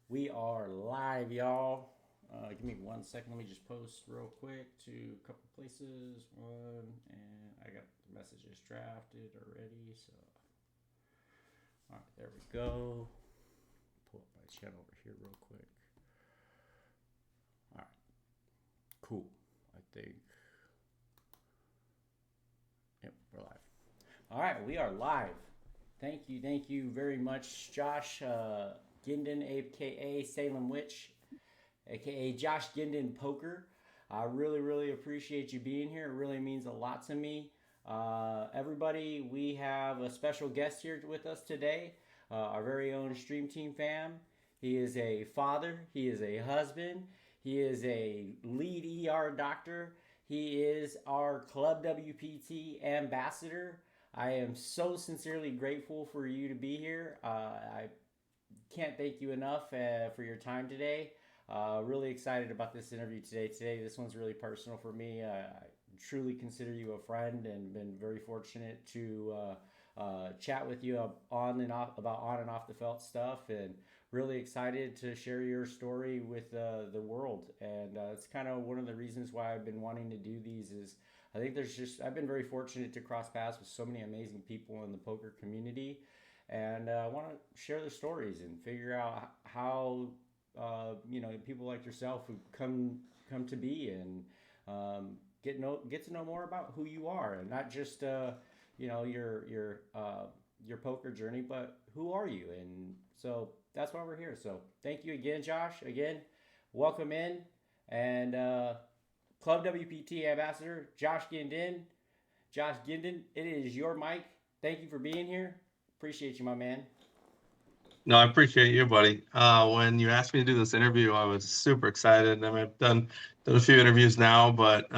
We are live, y'all. Give me 1 second. Let me just post real quick to a couple places. And I got the messages drafted already. So, all right, there we go. Pull up my channel over here real quick. All right, cool. I think. Yep, we're live. All right, we are live. Thank you very much, Josh Guindon, aka Salem Witch, aka Josh Guindon Poker. I really appreciate you being here. It really means a lot to me. Everybody, we have a special guest here with us today, our very own Stream Team fam. He is a father, he is a husband, he is a lead ER doctor, he is our Club WPT Ambassador. I am so sincerely grateful for you to be here. I can't thank you enough for your time today. Really excited about this interview today. This one's really personal for me. I truly consider you a friend and been very fortunate to chat with you on and off about on and off the felt stuff, and really excited to share your story with the world. And it's kind of one of the reasons why I've been wanting to do these. Is I think I've been very fortunate to cross paths with so many amazing people in the poker community, and I want to share their stories and figure out how people like yourself who come to be, and get to know more about who you are, and not just your poker journey, but who are you. And so that's why we're here. So thank you again, Josh. Again, welcome in. And Club WPT Ambassador Josh Guindon. Josh Guindon, it is your mic. Thank you for being here. Appreciate you, my man. No, I appreciate you, buddy. When you asked me to do this interview, I was super excited. I mean, I've done a few interviews now, but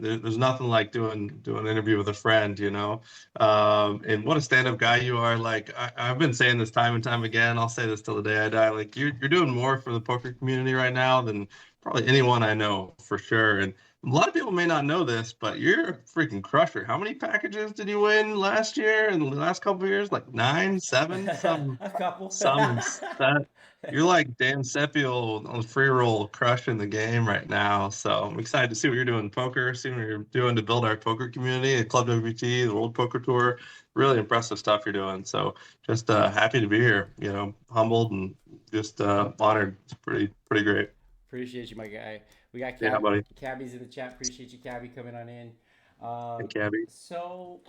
there's nothing like doing an interview with a friend, you know. And what a stand-up guy you are. Like I've been saying this time and time again. I'll say this till the day I die. Like you're doing more for the poker community right now than probably anyone I know for sure. And a lot of people may not know this, but you're a freaking crusher. How many packages did you win last year and the last couple of years? Like nine, seven, some A couple. some that you're like Dan Seppiel on the free roll crushing the game right now. So I'm excited to see what you're doing in poker, see what you're doing to build our poker community at Club WPT, the World Poker Tour. Really impressive stuff you're doing. So just happy to be here, you know, humbled and just honored. It's pretty great. Appreciate you, my guy. We got Yeah, buddy. Cabby's in the chat. Appreciate you, Cabby, coming on in. Hey, Um, Cabby. so,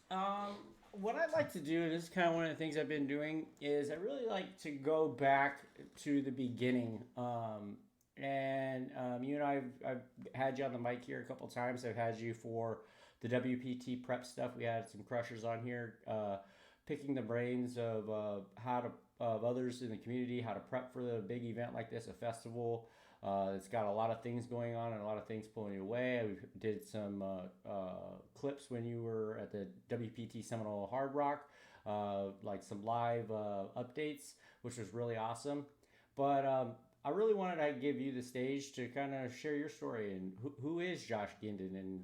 um, what I'd like to do, and this is kind of one of the things I've been doing, is I really like to go back to the beginning. You and I've had you on the mic here a couple times. I've had you for the WPT prep stuff. We had some crushers on here, picking the brains of how to of others in the community, how to prep for the big event like this, a festival. It's got a lot of things going on and a lot of things pulling you away. We did some clips when you were at the WPT Seminole Hard Rock, like some live updates, which was really awesome. But I really wanted to give you the stage to kind of share your story, and who is Josh Guindon, and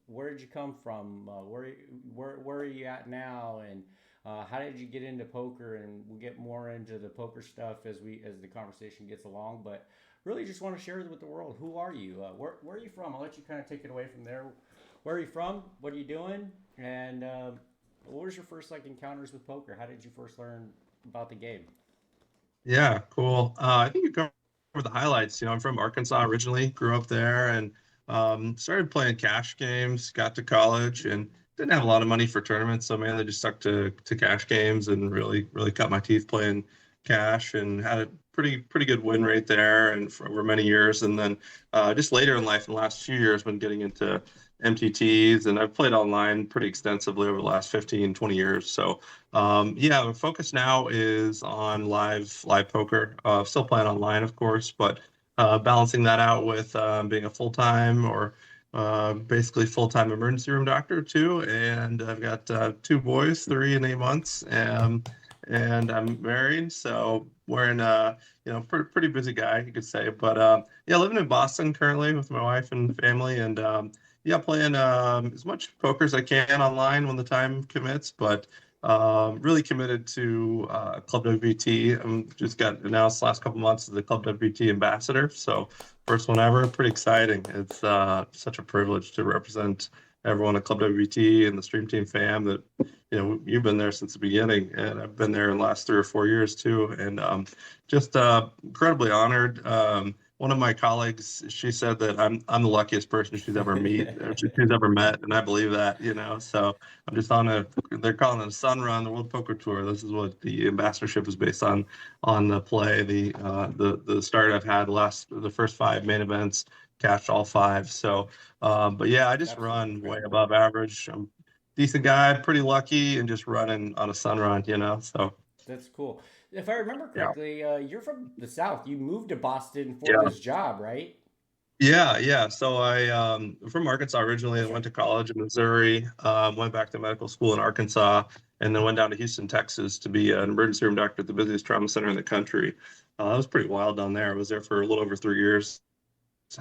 where did you come from? Where are you at now? And how did you get into poker? And we'll get more into the poker stuff as the conversation gets along. But really, just want to share with the world, who are you? Where are you from? I'll let you kind of take it away from there. Where are you from? What are you doing? And what was your first encounters with poker? How did you first learn about the game? Yeah, cool. I think you covered the highlights. You know, I'm from Arkansas originally, grew up there, and started playing cash games. Got to college and didn't have a lot of money for tournaments, so mainly just stuck to cash games and really cut my teeth playing cash and had a pretty good win rate there and for over many years. And then just later in life, in the last few years, been getting into MTTs, and I've played online pretty extensively over the last 15, 20 years. So yeah, the focus now is on live poker. Still playing online, of course, but balancing that out with being a full-time or basically full-time emergency room doctor too. And I've got two boys, 3 and 8 months, and I'm married, so we're in a pretty busy guy, you could say. But yeah, living in Boston currently with my wife and family, and yeah, playing as much poker as I can online when the time commits, but Really committed to Club WPT. Just got announced last couple months as the Club WPT Ambassador. So first one ever, pretty exciting. It's such a privilege to represent everyone at Club WPT and the Stream Team fam that, you've been there since the beginning, and I've been there in the last 3 or 4 years too. And just incredibly honored. One of my colleagues, she said that I'm the luckiest person she's ever met, and I believe that, So I'm just on they're calling it a Sun Run, the World Poker Tour. This is what the ambassadorship is based on the play. The start I've had the first five main events, cashed all five. So, but yeah, I just Absolutely run way incredible. above average. I'm a decent guy, pretty lucky, and just running on a Sun Run. So That's cool. If I remember yeah, correctly, you're from the South. You moved to Boston for yeah. this job, right? Yeah. So I'm from Arkansas originally. I That's went right. to college in Missouri, went back to medical school in Arkansas, and then went down to Houston, Texas to be an emergency room doctor at the busiest trauma center in the country. That was pretty wild down there. I was there for a little over 3 years.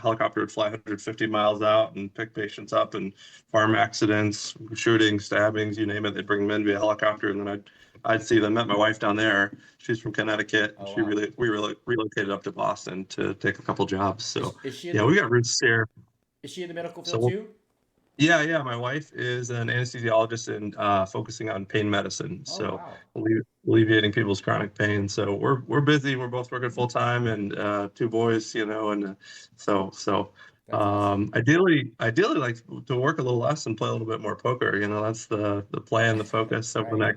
Helicopter would fly 150 miles out and pick patients up and farm accidents, shootings, stabbings, you name it. They'd bring them in via helicopter, and then I'd see them. Met my wife down there. She's from Connecticut. Oh She wow. really we really relocated up to Boston to take a couple jobs. So Is she in yeah, the we got roots here. is she in the medical field So too? yeah. My wife is an anesthesiologist and focusing on pain medicine, Oh so wow. alleviating people's chronic pain. So we're busy. We're both working full time, and two boys, and so That's awesome. ideally like to work a little less and play a little bit more poker. That's the plan, the focus over the Right.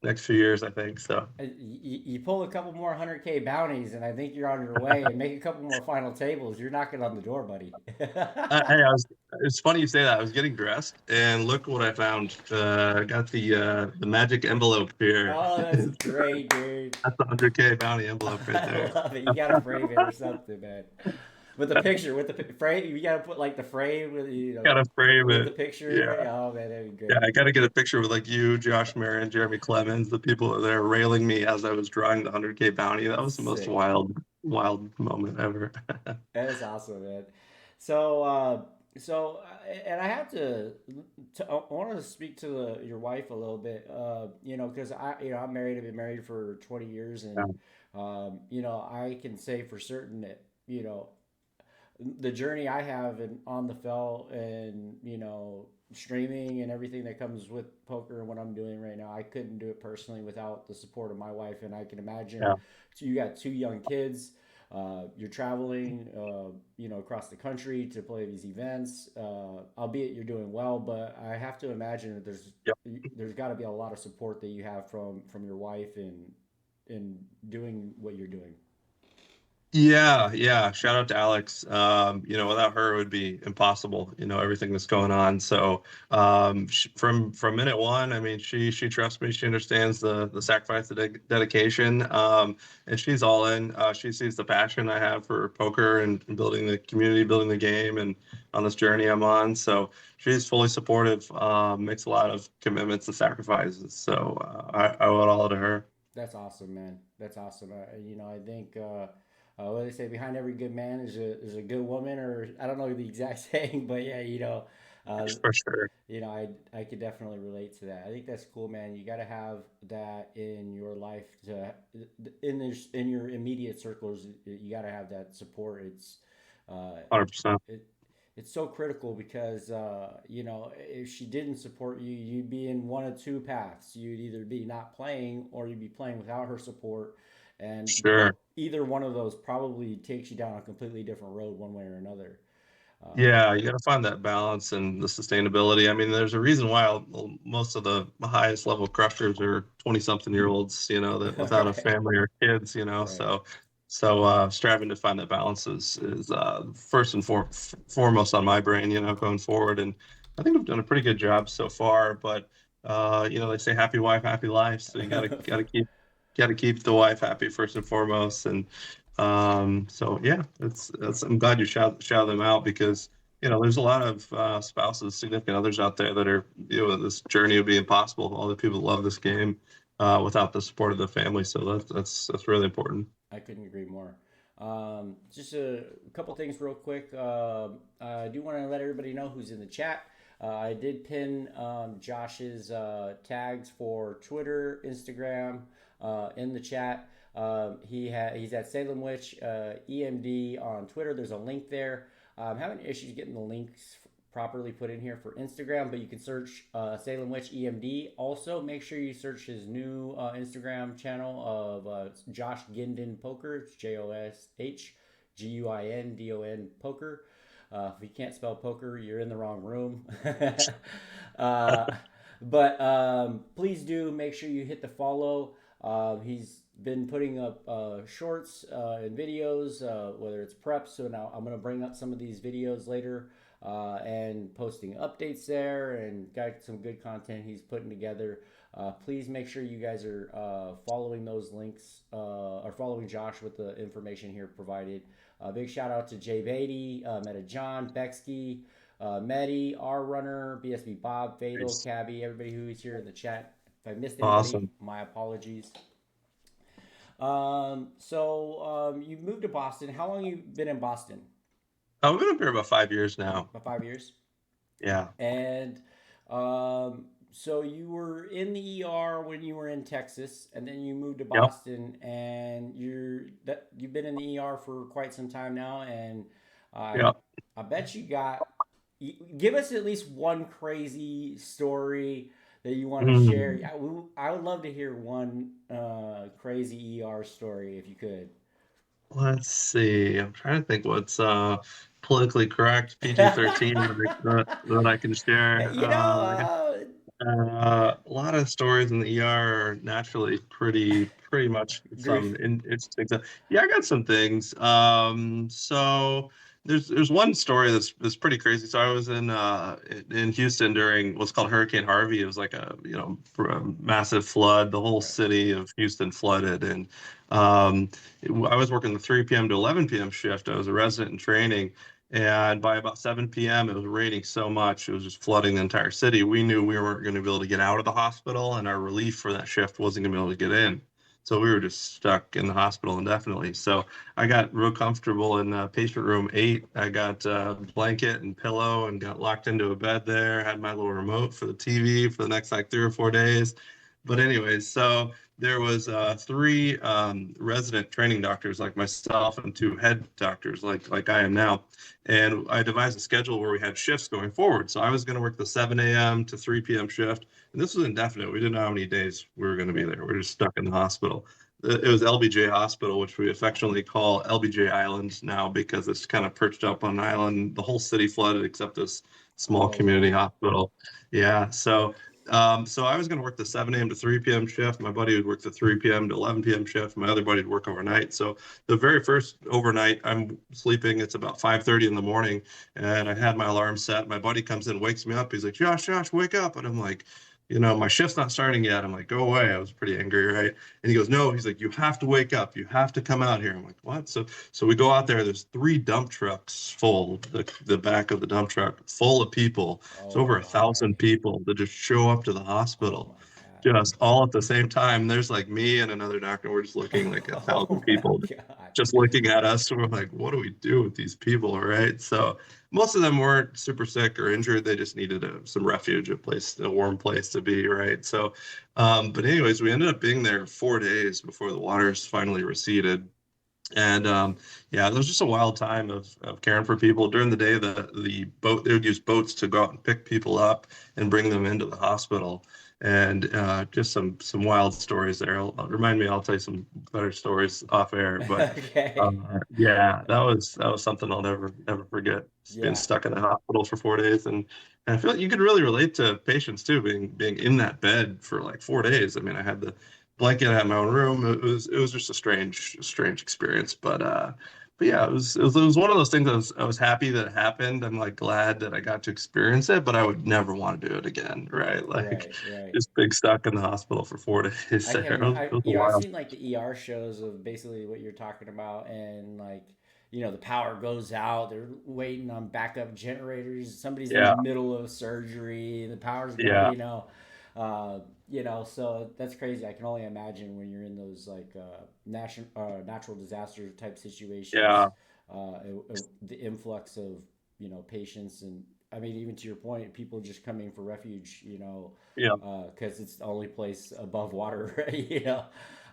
next few years, I think. So. You pull a couple more 100K bounties, and I think you're on your way. And make a couple more final tables. You're knocking on the door, buddy. Hey, it's funny you say that. I was getting dressed and look what I found. I got the magic envelope here. Oh, that's great, dude. That's the 100K bounty envelope right I there. love it. You gotta frame it or something, man. With the picture, with the frame, you gotta put like the frame with Gotta frame with the it. picture. Yeah. Oh man, that'd be Yeah, great. I gotta get a picture with like you, Josh Marion, Jeremy Clemens, the people that are railing me as I was drawing the 100K bounty. That was the most Sick. wild moment ever. That is awesome, man. So, and I have I want to speak to your wife a little bit, because I'm married. I've been married for 20 years, Yeah, and I can say for certain that the journey I have on the felt and streaming and everything that comes with poker and what I'm doing right now, I couldn't do it personally without the support of my wife. And I can imagine yeah. you got two young kids. You're traveling, across the country to play these events. Albeit you're doing well, but I have to imagine that there's got to be a lot of support that you have from your wife in doing what you're doing. Yeah. Shout out to Alex. Without her, it would be impossible. Everything that's going on. So, from minute one, I mean, she trusts me. She understands the sacrifice, the dedication, and she's all in. She sees the passion I have for poker and building the community, building the game, and on this journey I'm on. So she's fully supportive. Makes a lot of commitments and sacrifices. So I owe it all to her. That's awesome, man. That's awesome. I think what they say, behind every good man is a good woman, or I don't know the exact saying, but yeah, uh, For sure. I could definitely relate to that. I think that's cool, man. You got to have that in your life in your immediate circles. You got to have that support. Uh, 100%. it, it's so critical because if she didn't support you, you'd be in one of two paths. You'd either be not playing or you'd be playing without her support, and Sure. either one of those probably takes you down a completely different road, one way or another. Um, Yeah, you got to find that balance and the sustainability. I mean, there's a reason why most of the highest level crushers are 20-something-year-olds, that without a right, family or kids, right. so striving to find that balance is first and foremost on my brain, going forward. And I think I've done a pretty good job so far, but they say happy wife, happy life. So you got to keep the wife happy first and foremost. And so yeah, that's I'm glad you shout them out because there's a lot of spouses, significant others out there that are this journey would be impossible. All the people that love this game without the support of the family. So that's really important. I couldn't agree more. Just a couple things real quick. I do want to let everybody know who's in the chat. I did pin Josh's tags for Twitter, Instagram in the chat. He's at Salem Witch EMD on Twitter. There's a link there. I'm having issues getting the links properly put in here for Instagram, but you can search Salem Witch EMD. Also, make sure you search his new Instagram channel of Josh Guindon Poker. It's JoshGuindon Poker. If you can't spell poker, you're in the wrong room. uh, but please do make sure you hit the follow. He's been putting up shorts and videos, whether it's preps. So now I'm going to bring up some of these videos later and posting updates there and got some good content he's putting together. Please make sure you guys are following those links or following Josh with the information here provided. Big shout out to Jay Beatty, Meta John, Bexkey, Medi, R Runner, BSB Bob, Fatal, Nice. Cabby, everybody who is here in the chat. If I missed anybody, Awesome. my apologies. You moved to Boston. How long you been in Boston? I've been up here about 5 years now. About 5 years. Yeah. And so you were in the ER when you were in Texas, and then you moved to Yep. Boston, and you've been in the ER for quite some time now, and I Yep. I bet you got. Give us at least one crazy story that you want to share. Mm. I would love to hear one crazy ER story if you could. Let's see. I'm trying to think what's politically correct PG-13 that I can share. you know, A lot of stories in the ER are naturally pretty much grief. some interesting stuff. Yeah, I got some things. So there's one story that's pretty crazy. So I was in Houston during what's called Hurricane Harvey. It was like a massive flood. The whole Right. city of Houston flooded, and um, I was working the 3 p.m. to 11 p.m. shift. I was a resident in training. And by about 7 p.m., it was raining so much, it was just flooding the entire city. We knew we weren't going to be able to get out of the hospital, and our relief for that shift wasn't going to be able to get in. So we were just stuck in the hospital indefinitely. So I got real comfortable in patient room 8. I got a blanket and pillow and got locked into a bed there, had my little remote for the TV for the next like 3 or 4 days. But anyways, so there was 3 resident training doctors like myself and 2 head doctors like I am now, and I devised a schedule where we had shifts going forward. So I was going to work the 7 a.m. to 3 p.m. shift, and this was indefinite. We didn't know how many days we were going to be Right. there. We are just stuck in the hospital. It was LBJ Hospital, which we affectionately call LBJ Island now because it's kind of perched up on an island. The whole city flooded except this small Oh community wow. hospital. Yeah. So I was going to work the 7 a.m. to 3 p.m. shift. My buddy would work the 3 p.m. to 11 p.m. shift. My other buddy would work overnight. So the very first overnight, I'm sleeping. It's about 5:30 in the morning, and I had my alarm set. My buddy comes in, wakes me up. He's like, Josh, wake up. And I'm like, my shift's not starting yet. I'm like, go away. I was pretty angry, right? And he goes, no. He's like, you have to wake up. You have to come out here. I'm like, what? So we go out there. There's 3 dump trucks full. The back of the dump truck full of people. It's Oh over a my. thousand people that just show up to the Oh hospital, my just all at the same time. There's like me and another doctor. We're just god. looking like a Oh thousand my people god. just looking at us. And we're like, what do we do with these people, right? So most of them weren't super sick or injured. They just needed some refuge, a warm place to be, right? But anyways, we ended up being there 4 days before the waters finally receded. And yeah, it was just a wild time of caring for people. During the day, the boat they would use boats to go out and pick people up and bring them into the hospital. And just some wild stories there. Remind me, I'll tell you some better stories off air. But Okay. yeah, that was something I'll never forget. Just being Yeah. stuck in the hospital for 4 days, and I feel like you could really relate to patients too, being in that bed for like 4 days. I mean, I had the blanket, I had my own room. It was just a strange experience, but yeah, it was one of those things. I was happy that it happened. I'm like glad that I got to experience it, but I would never want to do it again, right? Like Right. Right. just being stuck in the hospital for 4 days I there. can't It even. was, it was a I've while. seen like the ER shows of basically what you're talking about, and like, the power goes out. They're waiting on backup generators. Somebody's in the Yeah, middle of surgery. The power's gone. yeah, So that's crazy. I can only imagine when you're in those like natural disaster type situations, yeah. the influx of patients and I mean, even to your point, people just coming for refuge, Yeah. because it's the only place above water, right? Yeah,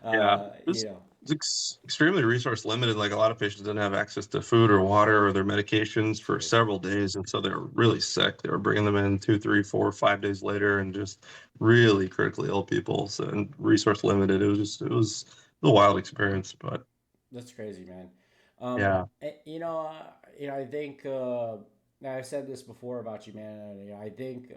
You it's, know, extremely resource limited. Like a lot of patients didn't have access to food or water or their medications it's for crazy. several days, and so they were really sick. They were bringing them in 2, 3, 4, 5 days later, and just really critically ill people. So, and resource limited. It was a wild experience, but That's crazy, man. yeah, I think I've said this before about you, man. I think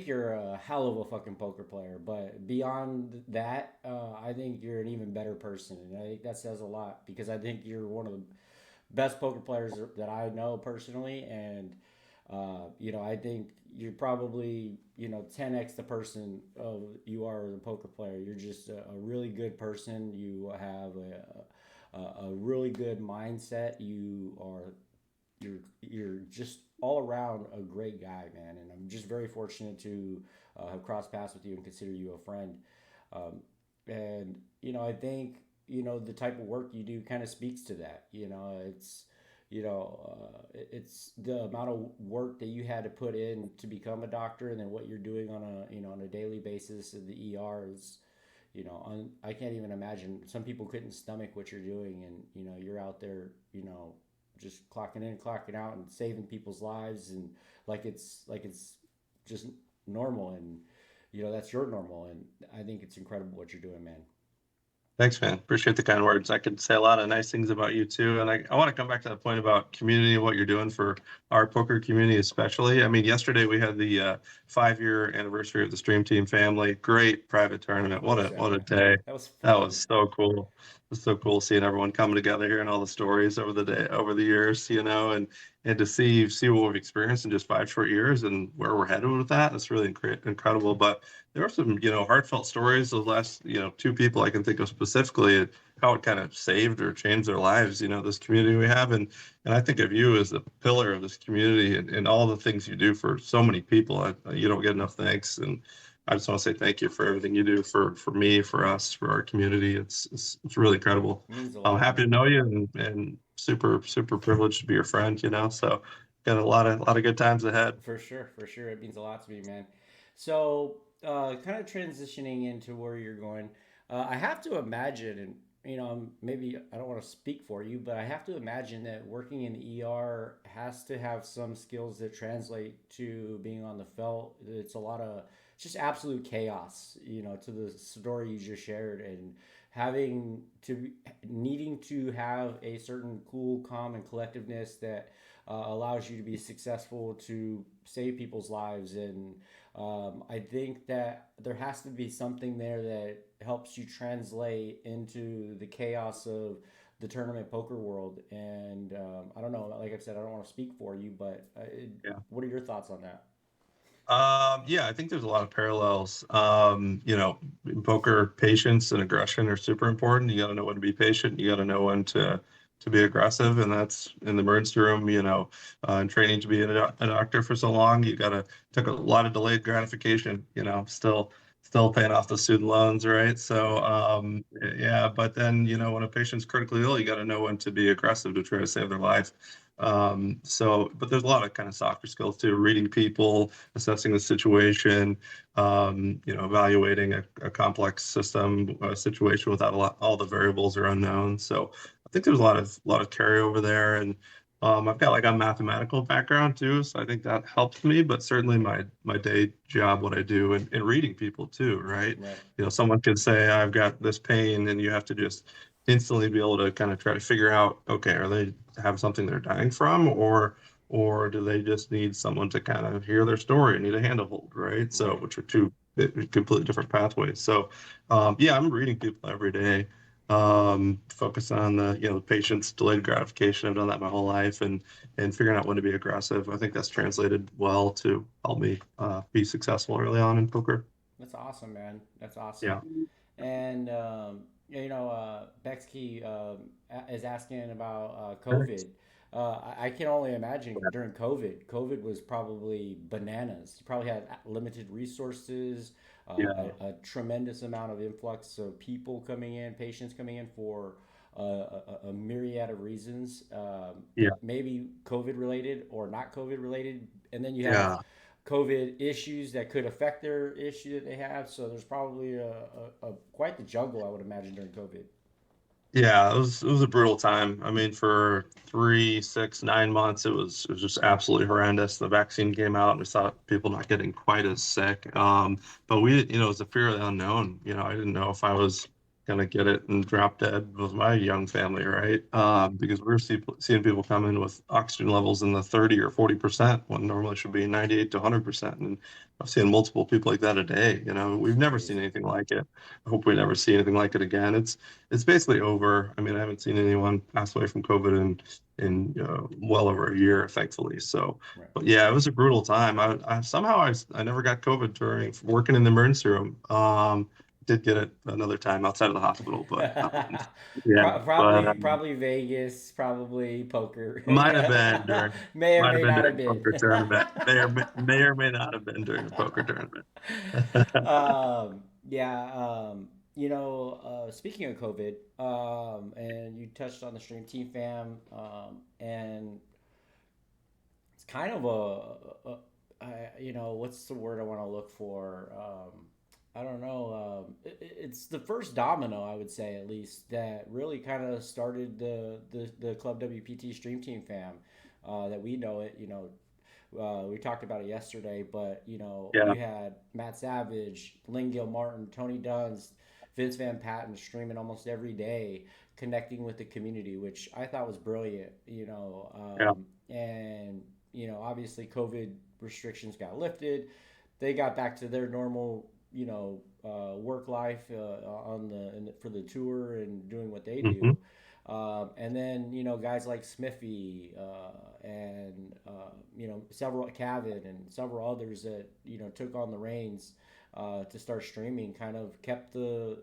you're a hell of a fucking poker player. But beyond that, I think you're an even better person, and I think that says a lot because I think you're one of the best poker players that I know personally, and I think you're probably 10x the person of you are as a poker player. You're just a really good person. You have a really good mindset. You're just all around a great guy, man. And I'm just very fortunate to have crossed paths with you and consider you a friend. Um, and I think the type of work you do kind of speaks to that. It's the amount of work that you had to put in to become a doctor, and then what you're doing on a daily basis in the ER is, I can't even imagine. Some people couldn't stomach what you're doing, and you're out there, just clocking in, clocking out, and saving people's lives, and like it's just normal, and that's your normal, and I think it's incredible what you're doing, man. thanks, man. Appreciate the kind words. I could say a lot of nice things about you too. And I want to come back to that point about community and what you're doing for our poker community, especially. I mean, yesterday we had the 5 year anniversary of the Stream Team family. Great private tournament. How was What that, a man? day. That was That was fun. so cool. It was so cool seeing everyone coming together here and all the stories over the day, over the years, and to see what we've experienced in just 5 short years and where we're headed with that. It's really incredible. But there were some, heartfelt stories. Those last, two people I can think of specifically, how it kind of saved or changed their lives. This community we have, and I think of you as the pillar of this community and all the things you do for so many people. You don't get enough thanks, and I just want to say thank you for everything you do for me, for us, for our community. It's really incredible. It means a I'm lot, happy to man. know you and super privileged to be your friend. So got a lot of good times ahead. For sure, for sure. It means a lot to me, man. So, kind of transitioning into where you're going, I have to imagine, and maybe I don't want to speak for you, but I have to imagine that working in the ER has to have some skills that translate to being on the felt. It's just absolute chaos, to the story you just shared, and having to needing to have a certain cool, calm, and collectiveness that allows you to be successful to save people's lives. And I think that there has to be something there that helps you translate into the chaos of the tournament poker world. And I don't know, like I said, I don't want to speak for you, but Yeah. what are your thoughts on that? Yeah, I think there's a lot of parallels. In poker, patience and aggression are super important. You got to know when to be patient. You got to know when to be aggressive, and that's in the emergency room. And training to be a doctor for so long, you got to took a lot of delayed gratification. Still paying off the student loans, right? So, Right. yeah, but then when a patient's critically ill, you got to know when to be aggressive to try to save their life. But there's a lot of kind of softer skills too, reading people, assessing the situation, evaluating a complex system situation without all the variables are unknown. So I think there's a lot of carryover there, and I've got like a mathematical background too, so I think that helps me. But certainly my day job, what I do, and reading people too, right? Right. Someone could say I've got this pain, and you have to just instantly be able to kind of try to figure out, okay, are they have something they're dying from, or do they just need someone to kind of hear their story and need a handhold, right? So, Right. which are two completely different pathways. So, yeah, I'm reading people every day, focus on the patient's delayed gratification. I've done that my whole life, and figuring out when to be aggressive. I think that's translated well to help me be successful early on in poker. That's awesome, man. That's awesome. Yeah, And Bexkey is asking about COVID. nice. I can only imagine during COVID. COVID was probably bananas. You probably had limited resources, Yeah, a tremendous amount of influx of people coming in, patients coming in for a myriad of reasons Yeah. that maybe COVID related or not COVID related, and then you have Yeah. COVID issues that could affect their issue that they have. So there's probably a quite the jungle, I would imagine, during COVID. Yeah, it was a brutal time. I mean, for 3, 6, 9 months, it was just absolutely horrendous. The vaccine came out, and we saw people not getting quite as sick. But it was a fear of the unknown. I didn't know if I was gonna get it and drop dead with my young family, right? Right. Because we're seeing people come in with oxygen levels in the 30 or 40% when normally should be 98 to 100%, and I'm seeing multiple people like that a day. It's We've never seen crazy. anything like it. I hope we never see anything like it again. It's basically over. I mean, I haven't seen anyone pass away from COVID in well over a year, thankfully. So, Right. but yeah, it was a brutal time. I somehow I never got COVID during working in the emergency room. Did get it another time outside of the hospital, but yeah, but Probably Vegas, probably poker. might have been during May or might have may been not have during been. poker tournament. May or may not have been during a poker tournament. Yeah. Speaking of COVID, and you touched on the Stream Team Fam, and it's kind of what's the word I want to look for? I don't know. It's the first domino, I would say, at least, that really kind of started the Club WPT Stream Team Fam, that we know it. We talked about it yesterday, but Yeah, you had Matt Savage, Lynn Martin, Tony Duns, Vince Van Patten streaming almost every day, connecting with the community, which I thought was brilliant. yeah, And obviously COVID restrictions got lifted. They got back to their normal, work life for the tour and doing what they hmm do. And then guys like Smithy and several Cavitt and several others that took on the reins to start streaming, kind of kept the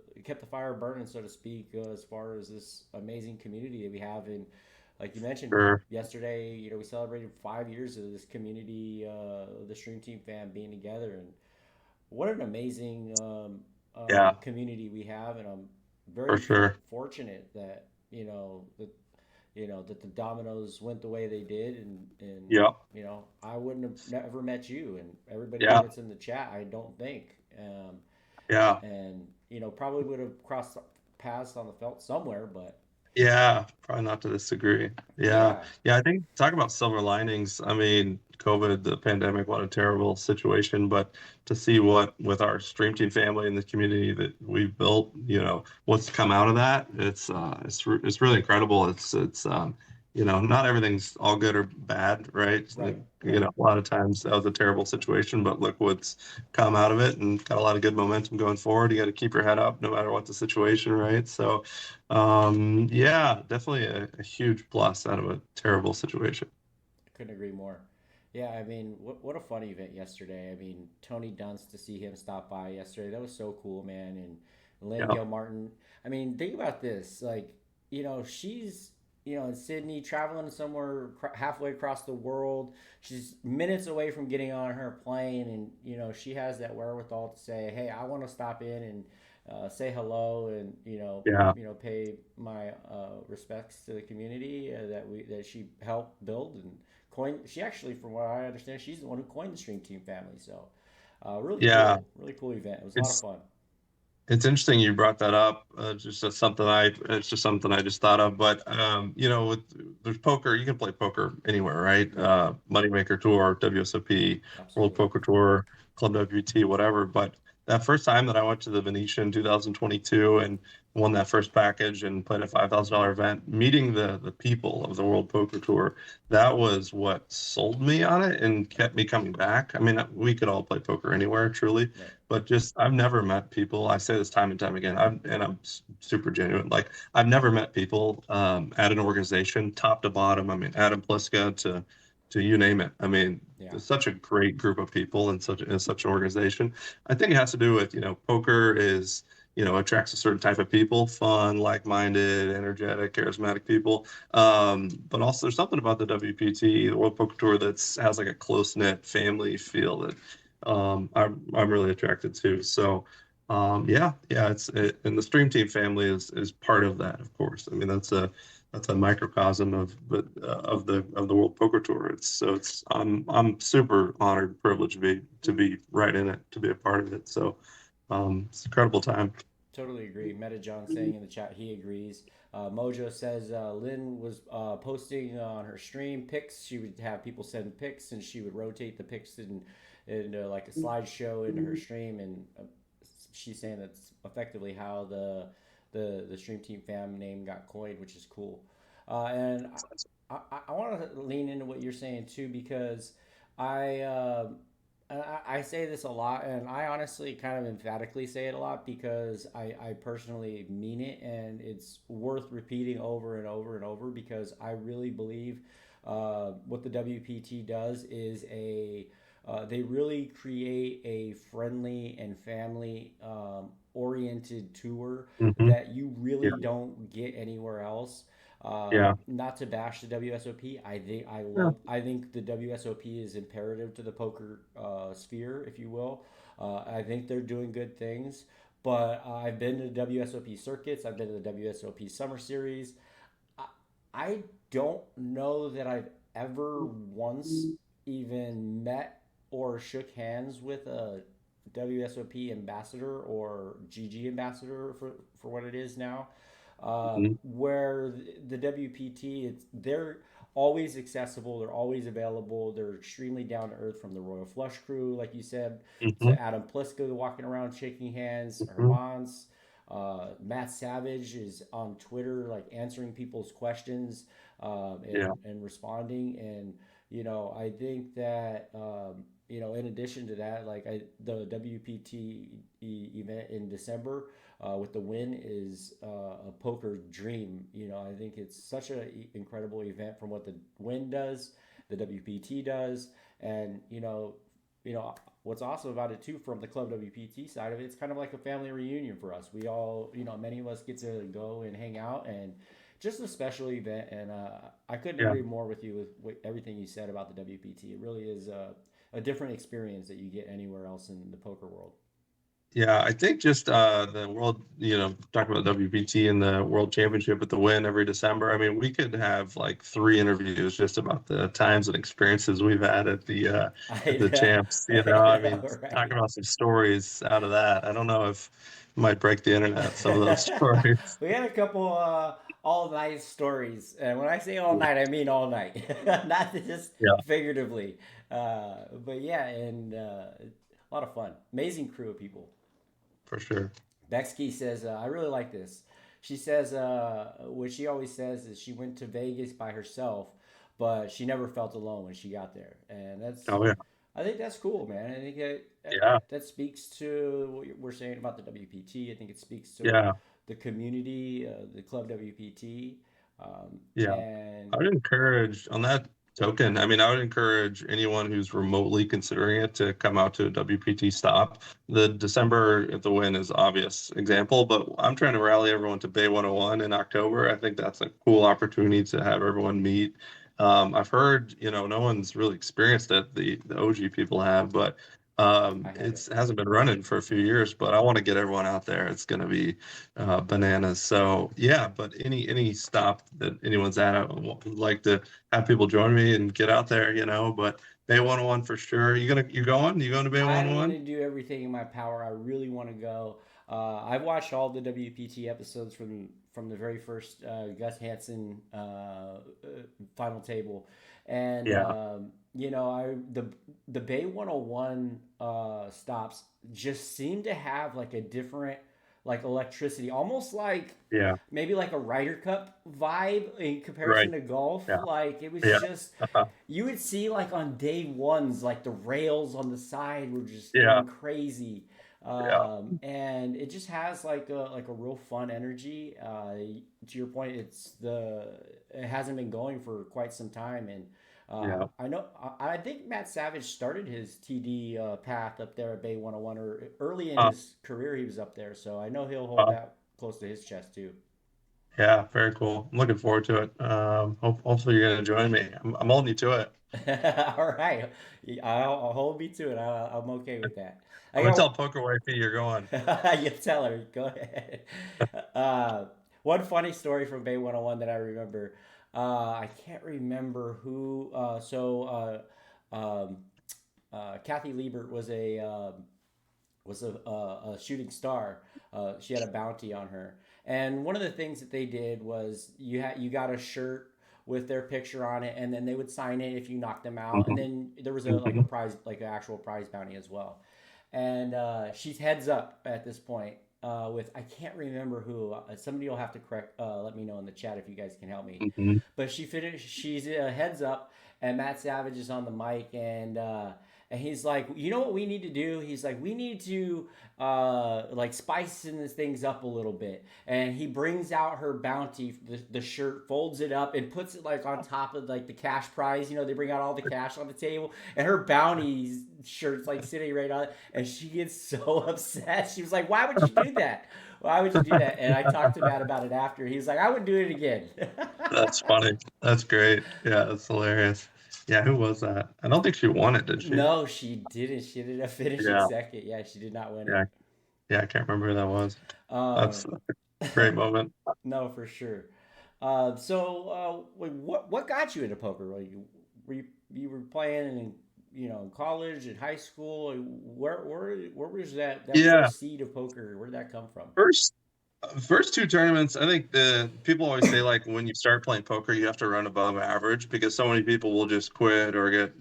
fire burning, so to speak, as far as this amazing community that we have. And like you mentioned sure. yesterday, we celebrated 5 years of this community, the Stream Team Fam being together, and what an amazing Yeah, community we have. And I'm for very sure. fortunate that that the dominoes went the way they did, and Yeah, I wouldn't have never met you and everybody here yeah, that's in the chat. I don't think, yeah. and probably would have crossed paths on the felt somewhere, but Yeah, probably not to this degree. Yeah. yeah, Yeah, I think talk about silver linings. I mean, COVID, the pandemic, what a terrible situation, but to see what with our Stream Team family and the community that we've built, what's come out of that, it's really incredible. It's not everything's all good or bad, right? right, right. A lot of times that was a terrible situation, but look what's come out of it and got a lot of good momentum going forward. You got to keep your head up no matter what the situation, right? So yeah, definitely a huge plus out of a terrible situation. Couldn't agree more. Yeah, I mean, what a fun event yesterday. I mean, Tony Dunst, to see him stop by yesterday, that was so cool, man. And Lynn Yeah. Gilmartin. I mean, think about this. Like, she's in Sydney, traveling somewhere halfway across the world. She's minutes away from getting on her plane, and she has that wherewithal to say, "Hey, I want to stop in and say hello, and Yeah. pay my respects to the community that she helped build and coined. She actually, from what I understand, she's the one who coined the Stream Team family. So, Yeah. really cool event. It was a lot of It's fun. it's interesting you brought that up. It's just something I just thought of. But there's poker. You can play poker anywhere, right? Right. Moneymaker Tour, WSOP, World Absolutely. Poker Tour, Club WPT, whatever. But that first time that I went to the Venetian 2022 and won that first package and played a $5,000 event, meeting the people of the World Poker Tour, that was what sold me on it and kept me coming back. I mean, we could all play poker anywhere, truly, Right. but just I've never met people. I say this time and time again. I'm super genuine. Like I've never met people at an organization, top to bottom. I mean, Adam Pliska to you name it. I mean, Yeah. there's such a great group of people in such an organization. I think it has to do with poker is attracts a certain type of people, fun, like-minded, energetic, charismatic people. But also there's something about the WPT, the World Poker Tour, that's has like a close-knit family feel that I'm really attracted to. So Yeah, and the stream team family is part of that, of course. I mean, that's a microcosm of the World Poker Tour. I'm super honored, privileged to be right in it, to be a part of it. So it's an incredible time. Totally agree. Meta John saying in the chat he agrees. Mojo says Lynn was posting on her stream pics. She would have people send pics, and she would rotate the pics in like a slideshow into her stream. And she's saying that's effectively how the stream team fam name got coined, which is cool. And I want to lean into what you're saying too because I. I say this a lot, and I honestly kind of emphatically say it a lot because I personally mean it, and it's worth repeating over and over and over because I really believe what the WPT does is they really create a friendly and family oriented tour Hmm. that you really Yeah, don't get anywhere else. yeah, Not to bash the WSOP, yeah. I think the WSOP is imperative to the poker sphere, if you will. I think they're doing good things, but I've been to the WSOP circuits. I've been to the WSOP Summer Series. I, I don't know that I've ever once even met or shook hands with a WSOP ambassador or GG ambassador for what it is now. Mhm. Where the WPT, they're always accessible, they're always available, they're extremely down to earth from the Royal Flush crew, like you said, Mhm. to Adam Pliska walking around shaking hands, Mhm. Hermans. Matt Savage is on Twitter, like answering people's questions Yeah. and responding. And I think that in addition to that, the WPT event in December with the win is a poker dream. I think it's such an incredible event from what the win does, the WPT does, and what's awesome about it too from the Club WPT side of it, it's kind of like a family reunion for us. We all, many of us get to go and hang out and just a special event. And I couldn't Yeah. agree more with you with everything you said about the WPT. It really is a different experience that you get anywhere else in the poker world. Yeah, I think just the world, talking about WPT and the World Championship at the Win every December. I mean, we could have like three interviews just about the times and experiences we've had at I the know, champs. I I mean, know, talking right? about some stories out of that. I don't know if it might break the internet, some of those stories. We had a couple all night stories, and when I say all night, I mean all night, not just Yeah, figuratively. But yeah, and a lot of fun. Amazing crew of people. for sure. Bexkey says, I really like this. She says, what she always says is she went to Vegas by herself, but she never felt alone when she got there. And Oh yeah, I think that's cool, man. I think yeah, that speaks to what we're saying about the WPT. I think it speaks to yeah, the community, the Club WPT. yeah. I And would encourage on that token. I mean, I would encourage anyone who's remotely considering it to come out to a WPT stop. The December at the Win is obvious example, but I'm trying to rally everyone to Bay 101 in October. I think that's a cool opportunity to have everyone meet. I've heard, no one's really experienced it. The OG people have, but I haven't. it's hasn't been running for a few years. But I want to get everyone out there. It's going to be bananas. So yeah, but any stop that anyone's at, I would like to have people join me and get out there, But Bay 101 for sure. You going? You going to Bay I'm 101? gonna do everything in my power. I really want to go. I've watched all the WPT episodes from the very first Gus Hansen final table, and Yeah, I the Bay 101 stops just seem to have like a different like electricity, almost like yeah, maybe like a Ryder Cup vibe in right. comparison to golf. Yeah, Like it was yeah, just uh-huh. you would see like on day ones, like the rails on the side were just Yeah, going crazy, yeah, and it just has like a real fun energy. To your point, it hasn't been going for quite some time, and yeah. I know I think Matt Savage started his TD path up there at Bay 101 or early in Uh, his career he was up there, so I know he'll hold uh, that close to his chest too. Yeah, very cool. I'm looking forward to it. Hopefully you're gonna join me. I'm holding you to it. All right, I'll hold me to it. I'm okay with that. I I'm gonna tell got. Poker Wifey you're going. You tell her. Go ahead. Uh, One funny story from Bay 101 that I remember. I can't remember who. Kathy Liebert was a shooting star. She had a bounty on her, and one of the things that they did was you got a shirt with their picture on it, and then they would sign it if you knocked them out, and Mhm, then there was a like a mhm, prize, like an actual prize bounty as well. And she's heads up at this point with I can't remember who. Somebody will have to correct. Let me know in the chat if you guys can help me. mhm. But she finished. She's heads up, and Matt Savage is on the mic, and he's like, you know what we need to do? He's like, we need to like spicing these things up a little bit. And he brings out her bounty, the shirt, folds it up, and puts it like on top of like the cash prize. You know, they bring out all the cash on the table, and her bounty shirt's like sitting right on it, and she gets so upset. She was like, "Why would you do that? Why would you do that?" And I talked to Matt about it after. He was like, "I would do it again." That's funny. That's great. Yeah, that's hilarious. Yeah, who was that? I don't think she won it, did she? No, she didn't. She ended up finishing Yeah, second. Yeah, she did not win yeah, it. yeah. I can't remember who that was. Um, That's a great moment. no, for sure. What got you into poker? Like, you were playing in in college, in high school. Where was that Yeah, first seed of poker? Where did that come from? first first two tournaments, I think the people always say like when you start playing poker, you have to run above average because so many people will just quit or get,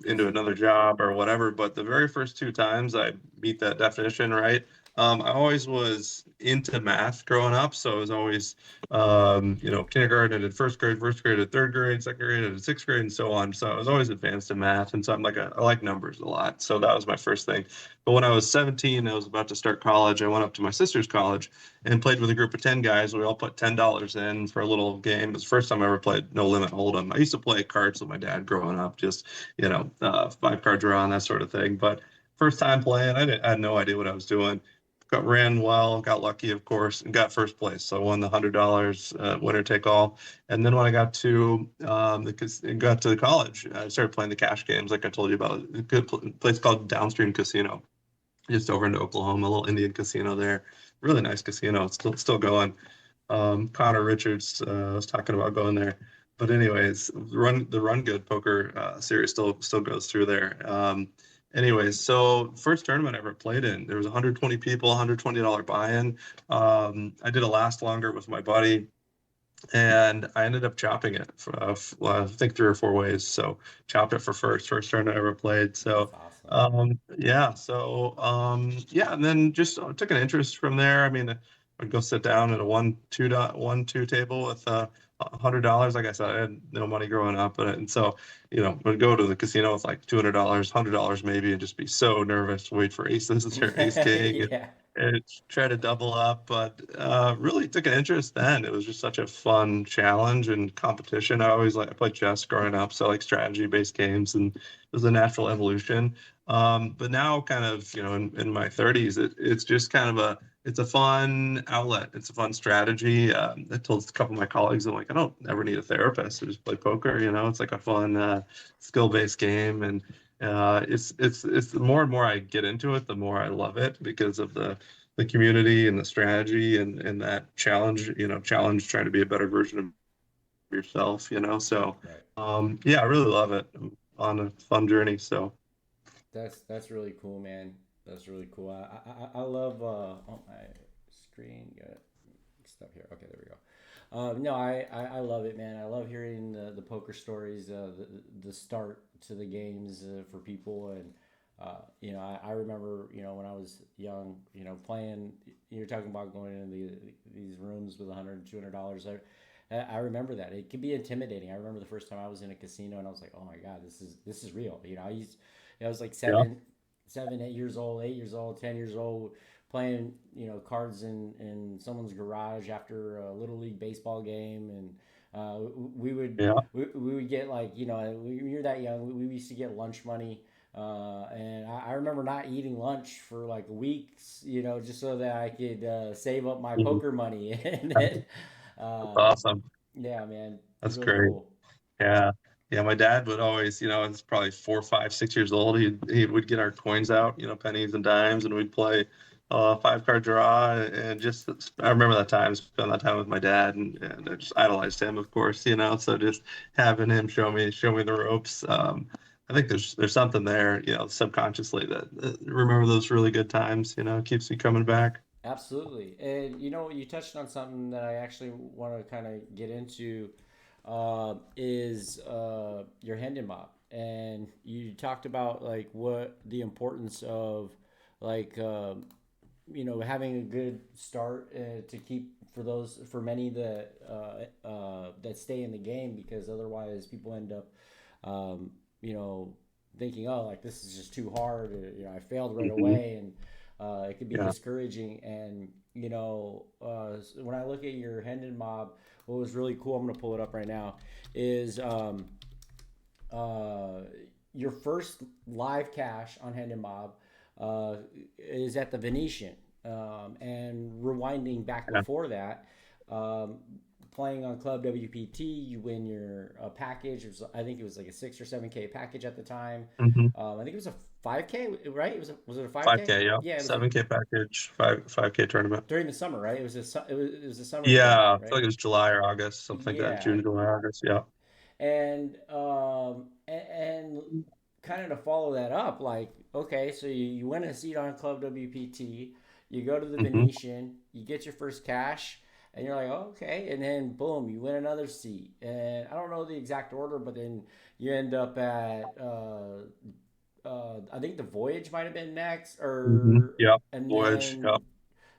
into another job or whatever. But the very first two times I meet that definition, right? I always was into math growing up, so I was always, kindergarten, I did first grade, I did third grade, second grade, I did sixth grade, and so on. So I was always advanced in math, and so I like numbers a lot. So that was my first thing. But when I was 17, I was about to start college. I went up to my sister's college and played with a group of 10 guys. We all put $10 in for a little game. It was the first time I ever played No Limit Hold'em. I used to play cards with my dad growing up, just, five card draw and that sort of thing. But first time playing, I had no idea what I was doing. Ran well, got lucky, of course, and got first place. So I won the $100 winner take all. And then when I got to got to college, I started playing the cash games, like I told you about. A good place called Downstream Casino, just over into Oklahoma, a little Indian casino there. Really nice casino. It's still going. Connor Richards was talking about going there. But anyways, the Run Good Poker series still goes through there. Anyways, so first tournament I ever played in, there was 120 people, $120 buy-in. I did a last longer with my buddy, and I ended up chopping it for, well, I think three or four ways. So chopped it for first tournament I ever played. That's So awesome. yeah, and then just took an interest from there. I mean, I'd go sit down at a 1 2 table with $100. Like I said, I had no money growing up, and so would go to the casino with like $200, $100 maybe, and just be so nervous, wait for aces or ace king, Yeah. and try to double up. But really took an interest then. It was just such a fun challenge and competition. I played chess growing up, so like strategy based games, and it was a natural evolution. But now, kind of, in my 30s, it's just kind of it's a fun outlet. It's a fun strategy. I told a couple of my colleagues, I'm like, I don't ever need a therapist. I just play poker. It's like a fun skill based game, and it's the more and more I get into it, the more I love it because of the community and the strategy and that challenge trying to be a better version of yourself. So Right. yeah, I really love it. I'm on a fun journey. So That's really cool, man. That's really cool. I love oh my screen got stuff here. Okay, there we go. No, I love it, man. I love hearing the poker stories, the start to the games for people, and I remember when I was young, playing. You're talking about going into these rooms with $100 and $200. I remember that it can be intimidating. I remember the first time I was in a casino and I was like, oh my god, this is real. I was like yeah, 8 years old, 8 years old, 10 years old, playing cards in someone's garage after a little league baseball game, and we would yeah. we would get like when you're that young, we used to get lunch money. And I remember not eating lunch for like weeks, just so that I could save up my Mhm. poker money. And then That's Um, awesome. yeah, man, That's really great. cool. Yeah. Yeah, my dad would always, it's probably 4, 5, 6 years old. He would get our coins out, pennies and dimes, and we'd play 5 card draw. And just I remember that time, spend that time with my dad, and I just idolized him, of course. So just having him show me the ropes. I think there's something there, subconsciously that remember those really good times. Keeps me coming back. Absolutely. And you touched on something that I actually want to kind of get into is your Hendon Mob. And you talked about like what the importance of like having a good start to keep for many that stay in the game, because otherwise people end up um, you know thinking, oh, like this is just too hard, or, I failed right Hmm. away, and it could be Yeah. discouraging. And when I look at your Hendon Mob, what was really cool, I'm going to pull it up right now, is uh, your first live cash on Hendon Mob is at the Venetian. And rewinding back Yeah. before that, um, playing on Club WPT, you win your package. I think it was like a 6 or 7K package at the time. Hmm. I think it was a 5K, right? Was it a 5K? 5K, yeah. Yeah, it was 7K package, 5K tournament. during the summer, right? It was a summer tournament, Yeah, I feel right? like it was July or August, something like that. Yeah, June, July, August. Yeah. and kind of to follow that up, like, okay, so you win a seat on Club WPT, you go to the Hmm. Venetian, you get your first cash, and you're like, oh, okay, and then boom, you win another seat, and I don't know the exact order, but then you end up at I think the Voyage might have been next, Hmm. or Yep. and Voyage. Yep. then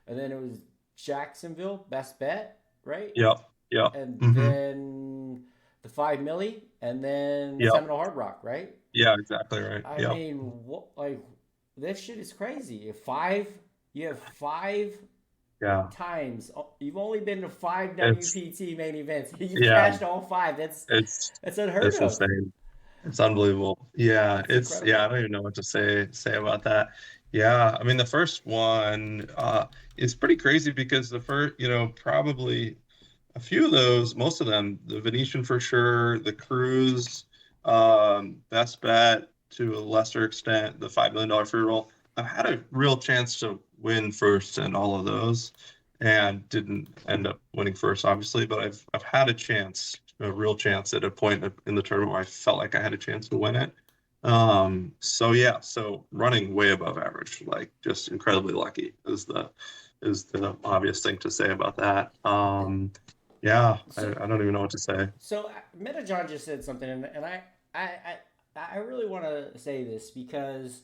and then it was Jacksonville, best bet, right? Yep. Yep. And Hmm. then the 5 milli, and then Yep. Seminole Hard Rock, right? Yeah, exactly right. I Yep. mean, what, like, this shit is crazy. You have 5 Yeah. times. You've only been to 5 It's WPT main events. You yeah, cashed all 5. it's That's unheard it's of. insane. It's unbelievable. Yeah, It's yeah, I incredible. don't even know what to say about that. Yeah, I mean the first one is pretty crazy because the first, probably a few of those, most of them, the Venetian for sure, the cruise, best bet to a lesser extent, the $5 million free roll. I've had a real chance to win first in all of those, and didn't end up winning first, obviously. But I've had a chance, a real chance at a point in the tournament where I felt like I had a chance to win it. So yeah, so running way above average, like just incredibly lucky is the obvious thing to say about that. Yeah, I, So, I don't even know what to say. so Meta John just said something, and I, I really want to say this because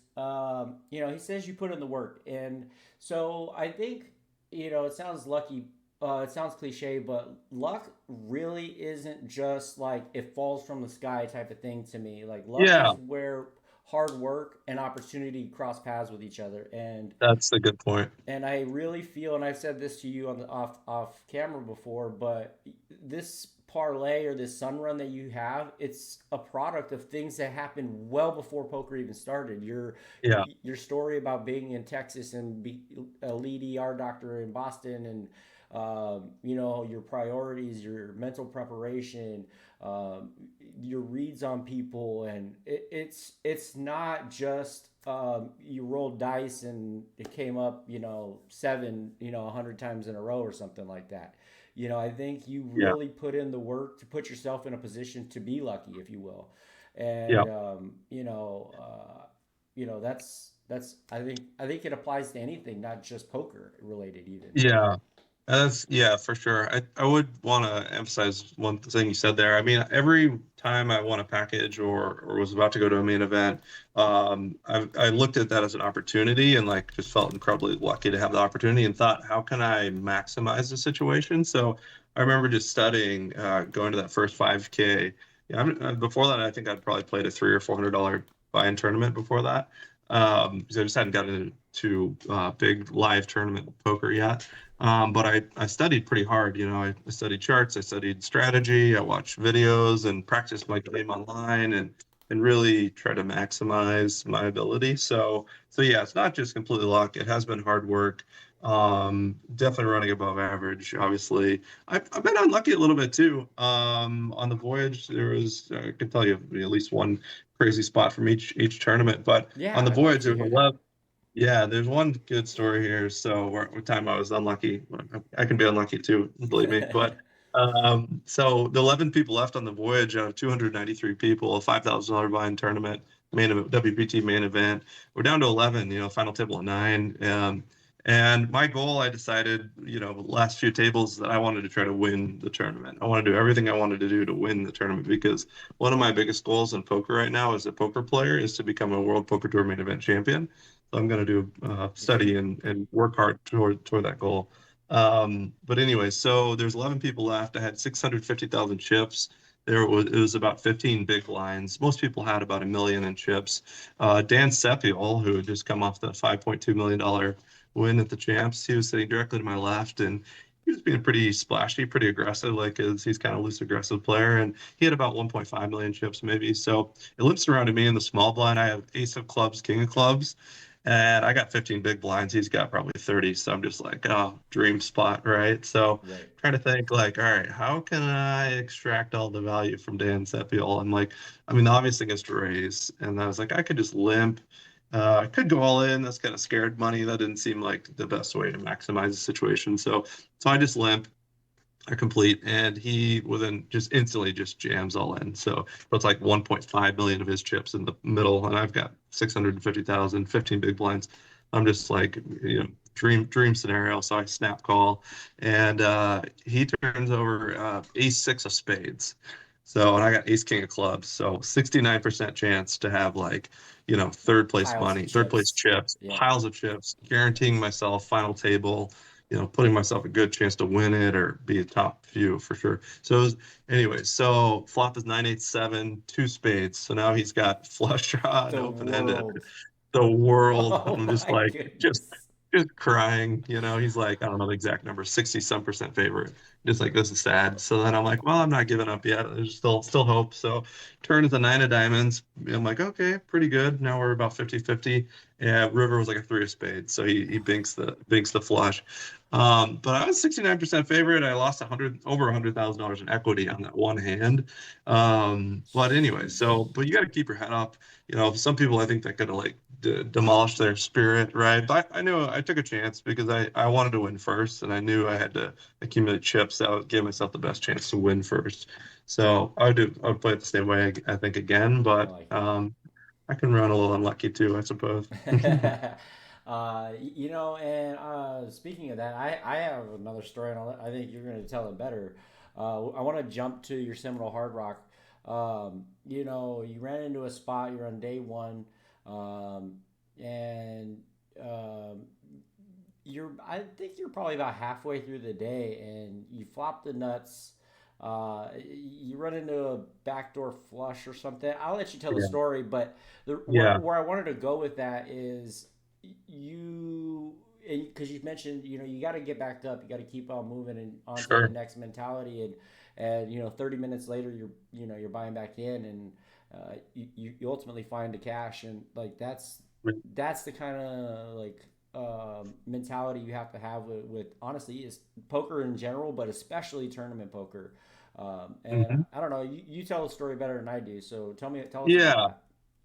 he says you put in the work, and so I think it sounds lucky. It sounds cliche, but luck really isn't just like it falls from the sky type of thing to me. Like luck Yeah, is where hard work and opportunity cross paths with each other, that's a good point. and I really feel, and I've said this to you on the off camera before, but this parlay or this sun run that you have, it's a product of things that happened well before poker even started. Yeah, Your story about being in Texas and be a lead ER doctor in Boston, and your priorities, your mental preparation, um, your reads on people, and it's not just you rolled dice and it came up, seven, 100 times in a row or something like that. I think you yeah, really put in the work to put yourself in a position to be lucky, if you will. yeah, And that's I think it applies to anything, not just poker related, even. yeah. Yeah, for sure. I would want to emphasize one thing you said there. I mean, every time I won a package or was about to go to a main event, I looked at that as an opportunity and like just felt incredibly lucky to have the opportunity and thought, how can I maximize the situation? So I remember just studying, going to that first 5K. Yeah, before that, I think I'd probably played a $300 or $400 buy-in tournament before that. Because I just hadn't gotten into big live tournament poker yet. But I studied pretty hard. I studied charts, I studied strategy, I watched videos and practiced my game online and really try to maximize my ability. So yeah, it's not just completely luck. It has been hard work. Definitely running above average, obviously. I've been unlucky a little bit too. On the voyage, there was I can tell you at least one crazy spot from each tournament, but on Yeah, the I'd love voyage to there was hear that. 11. Yeah, there's one good story here. So what time I was unlucky. I can be unlucky too, believe me. But so the 11 people left on the voyage out of 293 people, a $5,000 buy-in tournament, WPT main event. We're down to 11, final table of nine. And my goal, I decided, last few tables that I wanted to try to win the tournament. I want to do everything I wanted to do to win the tournament because one of my biggest goals in poker right now as a poker player is to become a World Poker Tour main event champion. So I'm going to do study and work hard toward that goal. But anyway, so there's 11 people left. I had 650,000 chips. It was about 15 big blinds. Most people had about 1 million in chips. Dan Sepiol, who had just come off the $5.2 million win at the champs, he was sitting directly to my left, and he was being pretty splashy, pretty aggressive, like he's kind of loose aggressive player, and he had about 1.5 million chips maybe. So it lips around to me in the small blind. I have ace of clubs, king of clubs. And I got 15 big blinds. He's got probably 30. So I'm just like, oh, dream spot, right? So Right. trying to think like, all right, how can I extract all the value from Dan Sepiol? I'm like, I mean, the obvious thing is to raise. And I was like, I could just limp. I could go all in. That's kind of scared money. That didn't seem like the best way to maximize the situation. So I just limp. I complete, and he within just instantly just jams all in. So it's like 1.5 million of his chips in the middle, and I've got 650,000, 15 big blinds. I'm just like, dream scenario. So I snap call, and he turns over ace six of spades. So and I got ace king of clubs. So 69% chance to have like, third place Piles of money, third place chips. chips, Yeah. piles of chips, guaranteeing myself final table, putting myself a good chance to win it or be a top few for sure. So, anyway, so flop is 987, two spades. So now he's got flush draw and The open ended. world. The world. Oh I'm just my like, just goodness. just crying. He's like, I don't know the exact number, 60 some percent favorite. Just like, this is sad. So then I'm like, well, I'm not giving up yet. There's still hope. So turn is a nine of diamonds. I'm like, okay, pretty good. Now we're about 50-50. Yeah, river was like a three of spades. So he binks the flush. But I was 69% favorite. I lost over $100,000 in equity on that one hand. But anyway, Sheesh. but you got to keep your head up. Some people I think that could have like demolish their spirit, right? But I knew I took a chance because I wanted to win first, and I knew I had to accumulate chips that would give myself the best chance to win first. So I would play it the same way, I think, again, I but like it. I can run a little unlucky too, I suppose. And speaking of that, I have another story, and I think you're going to tell it better. I want to jump to your Seminole Hard Rock. You ran into a spot, you're on day one, um, and um, I think you're probably about halfway through the day, and you flop the nuts. You run into a backdoor flush or something. I'll let you tell the Yeah. story, but Yeah, where I wanted to go with that is you, because you mentioned, you got to get back up, you got to keep on moving and on to the sure. next mentality, and 30 minutes later you're buying back in, and you ultimately find the cash, and like that's the kind of like mentality you have to have with honestly is poker in general, but especially tournament poker. And Mhm. I don't know, you tell the story better than I do, so tell us about Yeah. that.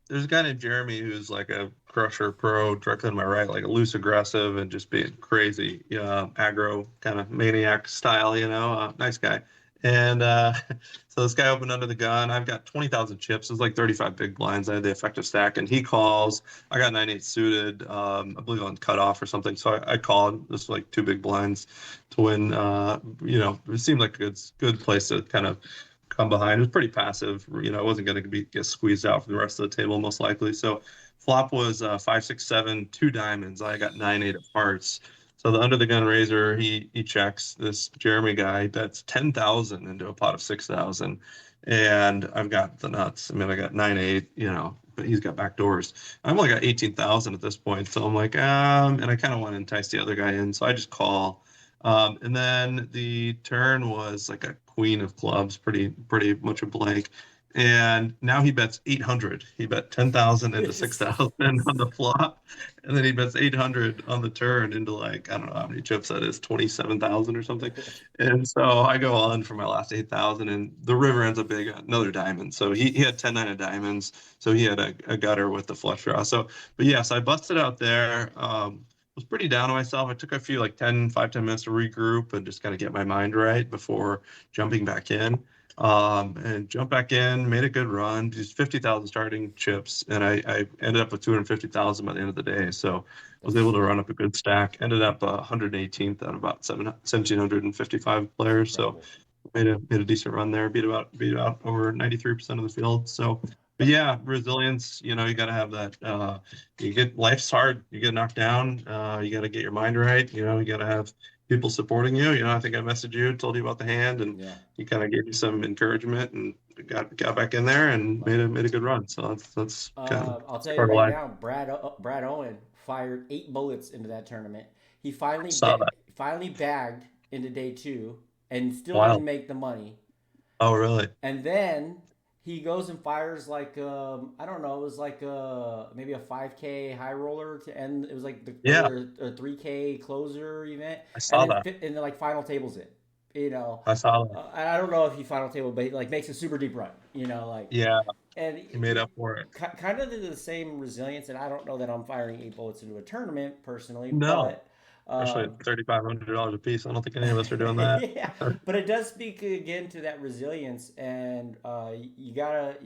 There's a guy named Jeremy who's like a crusher pro directly on my right, like a loose aggressive and just being crazy, aggro kind of maniac style, nice guy. And so this guy opened under the gun. I've got 20,000 chips. It was like 35 big blinds. I had the effective stack, and he calls. I got 9-8 suited, I believe on cutoff or something. So I called. This was like two big blinds to win. It seemed like a good place to kind of come behind. It was pretty passive. I wasn't going to get squeezed out from the rest of the table most likely. So flop was 5-6-7, two diamonds. I got 9-8 of hearts. So the under the gun raiser, he checks this Jeremy guy bets 10,000 into a pot of 6,000, and I've got the nuts. I mean, I got 9-8, but he's got back doors. I've only got 18,000 at this point, so I'm like, and I kind of want to entice the other guy in, so I just call. And then the turn was like a queen of clubs, pretty much a blank. And now he bets 800. He bet 10,000 into 6,000 on the flop, and then he bets 800 on the turn into like I don't know how many chips that is, 27,000 or something. And so I go on for my last 8,000, and the river ends up being another diamond. So he had 10-9 of diamonds, so he had a gutter with the flush draw. So, but yes, I busted out there. Was pretty down on myself. I took a few like 5-10 minutes to regroup and just kind of get my mind right before jumping back in. And jumped back in, made a good run, just 50,000 starting chips, and I ended up with 250,000 by the end of the day. So was able That's to run up a good stack. Ended up 118th out of about 1,755 players. So incredible. made a decent run there. Beat out over 93% of the field. So, but Yep. yeah, resilience. You got to have that. Life's hard. You get knocked down. You got to get your mind right. You got to have people supporting you. I think I messaged you, told you about the hand, and Yeah. he kind of gave me some encouragement and got back in there and Love it. made a good run. So that's kind of I'll that's tell you part of right life. now, Brad Owen fired 8 bullets into that tournament. He Saw that. finally bagged into day two and still didn't Wild. make the money. Oh, really? And then he goes and fires like I don't know, it was like maybe a 5K high roller to end. It was like the Yeah, or a 3K closer event, I and saw then that. and then like final tables it. You know, I saw that. and I don't know if he final table, but he like makes a super deep run. Like Yeah, and he made up for it. kind of the same resilience. And I don't know that I'm firing 8 bullets into a tournament personally, No, but especially um, at $3,500 a piece. I don't think any of us are doing that. yeah, but it does speak again to that resilience, and you gotta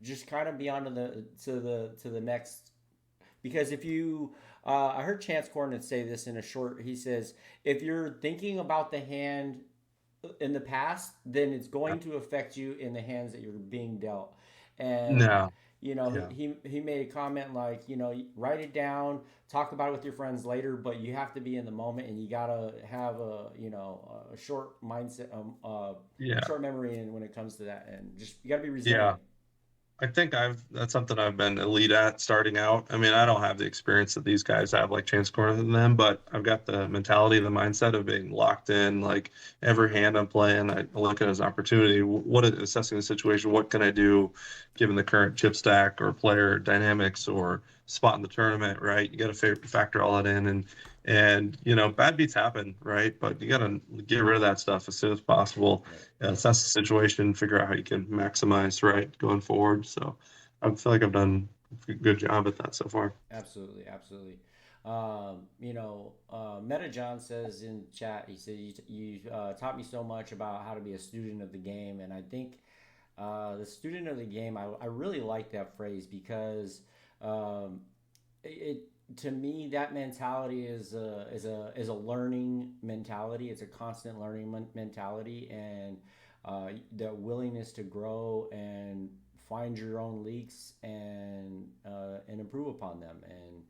just kind of be on to the next. Because if you, I heard Chance Cornet say this in a short. He says if you're thinking about the hand in the past, then it's going to affect you in the hands that you're being dealt. And No, he, yeah, he made a comment like, write it down, talk about it with your friends later, but you have to be in the moment, and you gotta have a short mindset, yeah, short memory, and when it comes to that, and just you gotta be yeah. resilient. I think that's something I've been elite at starting out. I mean, I don't have the experience that these guys have, like Chance Corner than them, but I've got the mentality, the mindset of being locked in. Like every hand I'm playing, I look at it as an opportunity. Assessing the situation? What can I do, given the current chip stack or player dynamics or spot in the tournament? Right? You got to factor all that in, and bad beats happen, right? But you got to get rid of that stuff as soon as possible, Right. assess the situation, figure out how you can maximize right going forward. So I feel like I've done a good job at that so far. Absolutely, absolutely. Meta John says in chat, he said, you taught me so much about how to be a student of the game. And I think the student of the game, I really like that phrase because um, it to me that mentality is a learning mentality. It's a constant learning mentality, and the willingness to grow and find your own leaks and improve upon them. And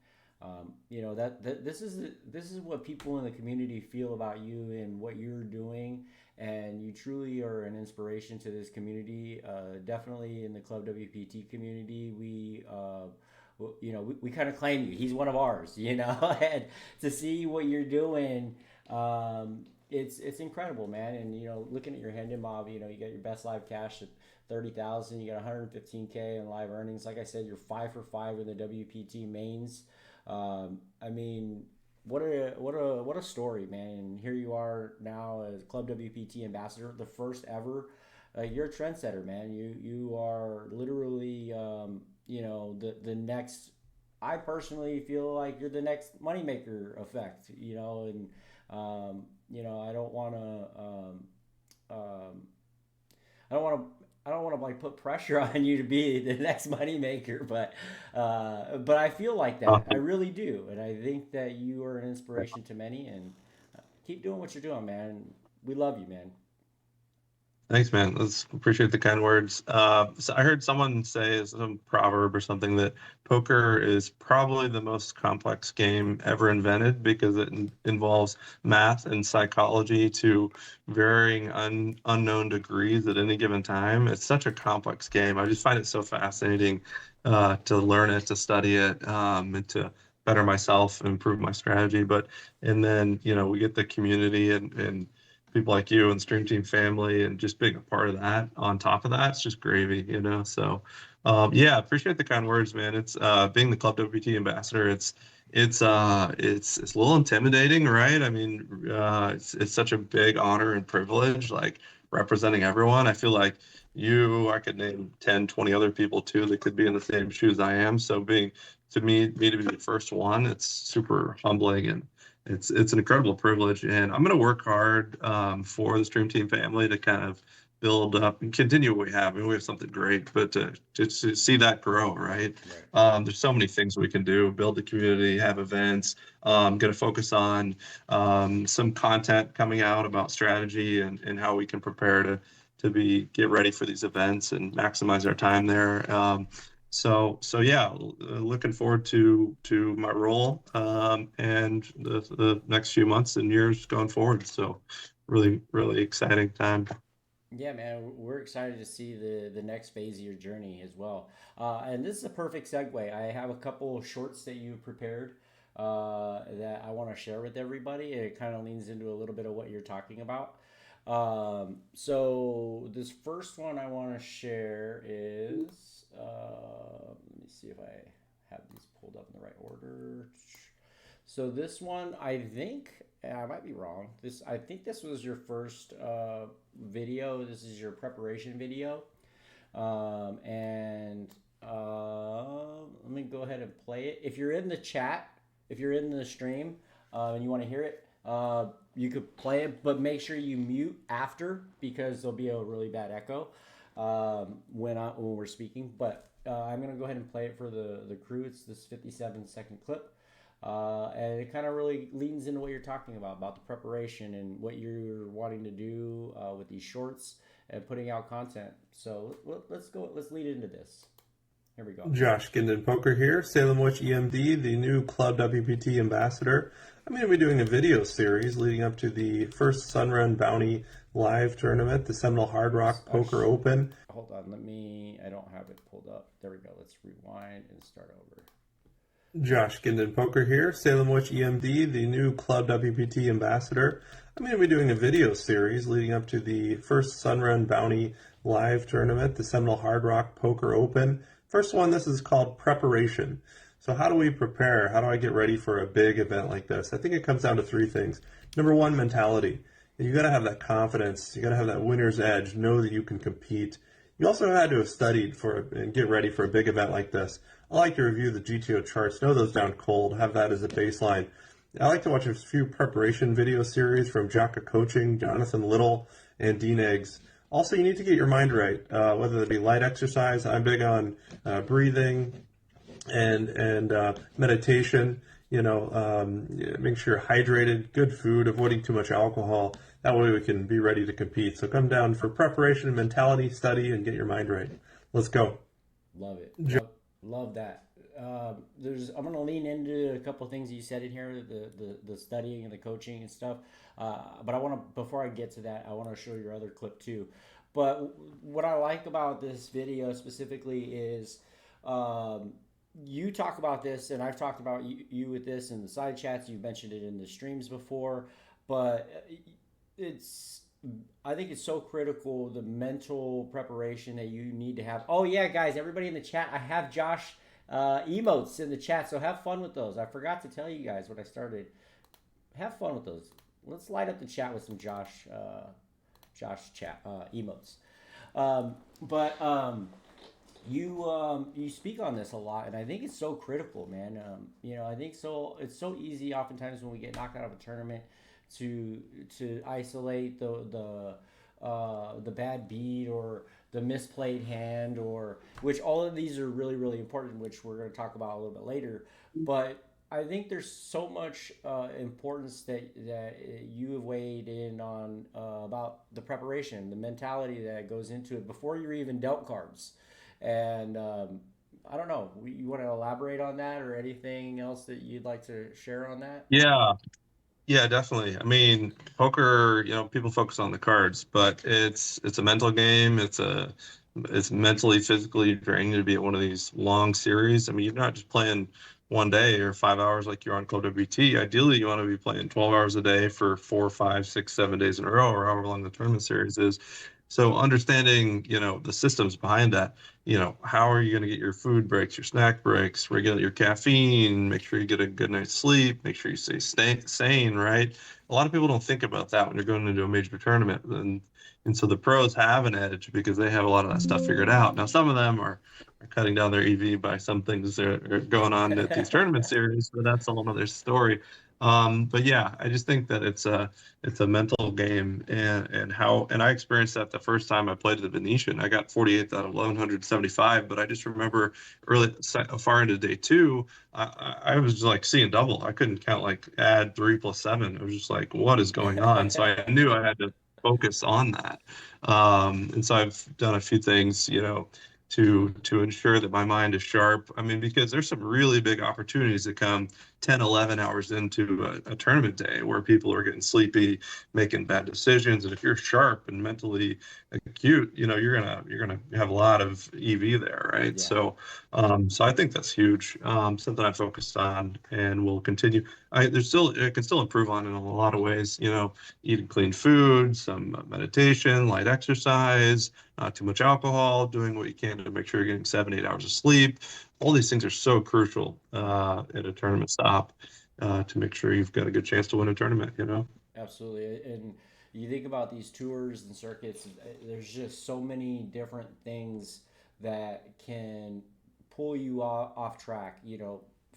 that this is what people in the community feel about you and what you're doing, and you truly are an inspiration to this community. Definitely in the Club WPT community, we kind of claim you. He's one of ours, and to see what you're doing, it's incredible, man. And looking at your Hendon Mob, you got your best live cash at 30,000. You got 115K in live earnings. Like I said, you're 5 for 5 in the WPT mains. I mean, what a story, man! And here you are now as Club WPT Ambassador, the first ever. You're a trendsetter, man. You are literally, the next. I personally feel like you're the next moneymaker effect, and I don't want to. I don't want to. I don't want to like put pressure on you to be the next moneymaker, but I feel like that. I Awesome. really do, and I think that you are an inspiration to many. And keep doing what you're doing, man. We love you, man. Thanks, man. Let's appreciate the kind words. So I heard someone say some proverb or something that poker is probably the most complex game ever invented because it involves math and psychology to varying unknown degrees at any given time. It's such a complex game. I just find it so fascinating to learn it, to study it, and to better myself and improve my strategy. And then we get the community and people like you and Stream Team family and just being a part of that on top of that, it's just gravy, you know. So yeah, appreciate the kind words, man. It's being the Club WPT ambassador, it's a little intimidating, right? I mean, it's such a big honor and privilege, like representing everyone. I feel like I could name 10, 20 other people too that could be in the same shoes I am. So being to me to be the first one, it's super humbling and it's an incredible privilege. And I'm going to work hard for the Stream Team family to kind of build up and continue what we have. I mean, we have something great, but to see that grow, right? Right. There's so many things we can do, build the community, have events. Going to focus on some content coming out about strategy and how we can prepare to get ready for these events and maximize our time there. So yeah, looking forward to my role and the next few months and years going forward. So really exciting time. Yeah, man, we're excited to see the next phase of your journey as well. And this is a perfect segue. I have a couple shorts that you prepared that I want to share with everybody. It kind of leans into a little bit of what you're talking about. So this first one I want to share is let me see if I have these pulled up in the right order. So this one, I think I might be wrong. I think this was your first video. This is your preparation video, and let me go ahead and play it. If you're in the chat, if you're in the stream, and you want to hear it, you could play it, but make sure you mute after because there'll be a really bad echo when we're speaking. But I'm gonna go ahead and play it for the crew. It's this 57-second clip. And it kind of really leans into what you're talking about the preparation and what you're wanting to do with these shorts and putting out content. So let's lead into this. Here we go. Josh Guindon Poker here, Salem Witch EMD, the new Club WPT Ambassador. I'm going to be doing a video series leading up to the first Sunrun Bounty live tournament, the Seminole Hard Rock Poker Open. Hold on, I don't have it pulled up. There we go. Let's rewind and start over. Josh Guindon Poker here, Salem Witch EMD, the new Club WPT Ambassador. I'm going to be doing a video series leading up to the first Sunrun Bounty live tournament, the Seminole Hard Rock Poker Open. First one, this is called preparation. So how do we prepare? How do I get ready for a big event like this? I think it comes down to three things. Number one, mentality. You got to have that confidence. You got to have that winner's edge, know that you can compete. You also had to have studied for and get ready for a big event like this. I like to review the GTO charts, know those down cold, have that as a baseline. I like to watch a few preparation video series from Jaka Coaching, Jonathan Little, and Dean Eggs. Also, you need to get your mind right, whether it be light exercise. I'm big on breathing and meditation. Make sure you're hydrated, good food, avoiding too much alcohol. That way we can be ready to compete. So come down for preparation, mentality, study, and get your mind right. Let's go. Love it. Love that. I'm going to lean into a couple of things you said in here, the studying and the coaching and stuff. But before I get to that, I want to show your other clip too. But what I like about this video specifically is you talk about this, and I've talked about you with this in the side chats. You've mentioned it in the streams before, but I think it's so critical, the mental preparation that you need to have. Oh yeah, guys, everybody in the chat, I have Josh emotes in the chat, so have fun with those. I forgot to tell you guys when I started. Have fun with those. Let's light up the chat with some Josh chat emotes. You speak on this a lot, and I think it's so critical, man. I think so. It's so easy oftentimes when we get knocked out of a tournament to isolate the bad beat or the misplayed hand, or which all of these are really, really important, which we're going to talk about a little bit later. But I think there's so much importance that you have weighed in on about the preparation, the mentality that goes into it before you're even dealt cards. And I don't know, you want to elaborate on that or anything else that you'd like to share on that? Yeah, definitely. I mean, poker, people focus on the cards, but it's a mental game. It's mentally, physically draining to be at one of these long series. I mean, you're not just playing one day or 5 hours like you're on Club WPT. Ideally, you want to be playing 12 hours a day for 4, 5, 6, 7 days in a row, or however long the tournament series is. So understanding, the systems behind that, how are you going to get your food breaks, your snack breaks, regulate your caffeine, make sure you get a good night's sleep, make sure you stay sane, right? A lot of people don't think about that when you're going into a major tournament. And so the pros have an edge because they have a lot of that stuff figured out. Now, some of them are cutting down their EV by some things that are going on at these tournament series, but that's a whole other story. But yeah, I just think that it's a mental game, and I experienced that the first time I played at the Venetian. I got 48th out of 1175, but I just remember far into day two, I was just like seeing double. I couldn't count like add 3 + 7. I was just like, what is going on? So I knew I had to focus on that. And so I've done a few things, to ensure that my mind is sharp. I mean, because there's some really big opportunities that come 10, 11 hours into a tournament day where people are getting sleepy, making bad decisions. And if you're sharp and mentally acute, you're gonna have a lot of EV there, right? Yeah. So I think that's huge. Something I focused on and will continue. I can still improve on in a lot of ways. Eating clean food, some meditation, light exercise, not too much alcohol, doing what you can to make sure you're getting 7, 8 hours of sleep. All these things are so crucial at a tournament stop to make sure you've got a good chance to win a tournament. Absolutely. And you think about these tours and circuits, there's just so many different things that can pull you off track.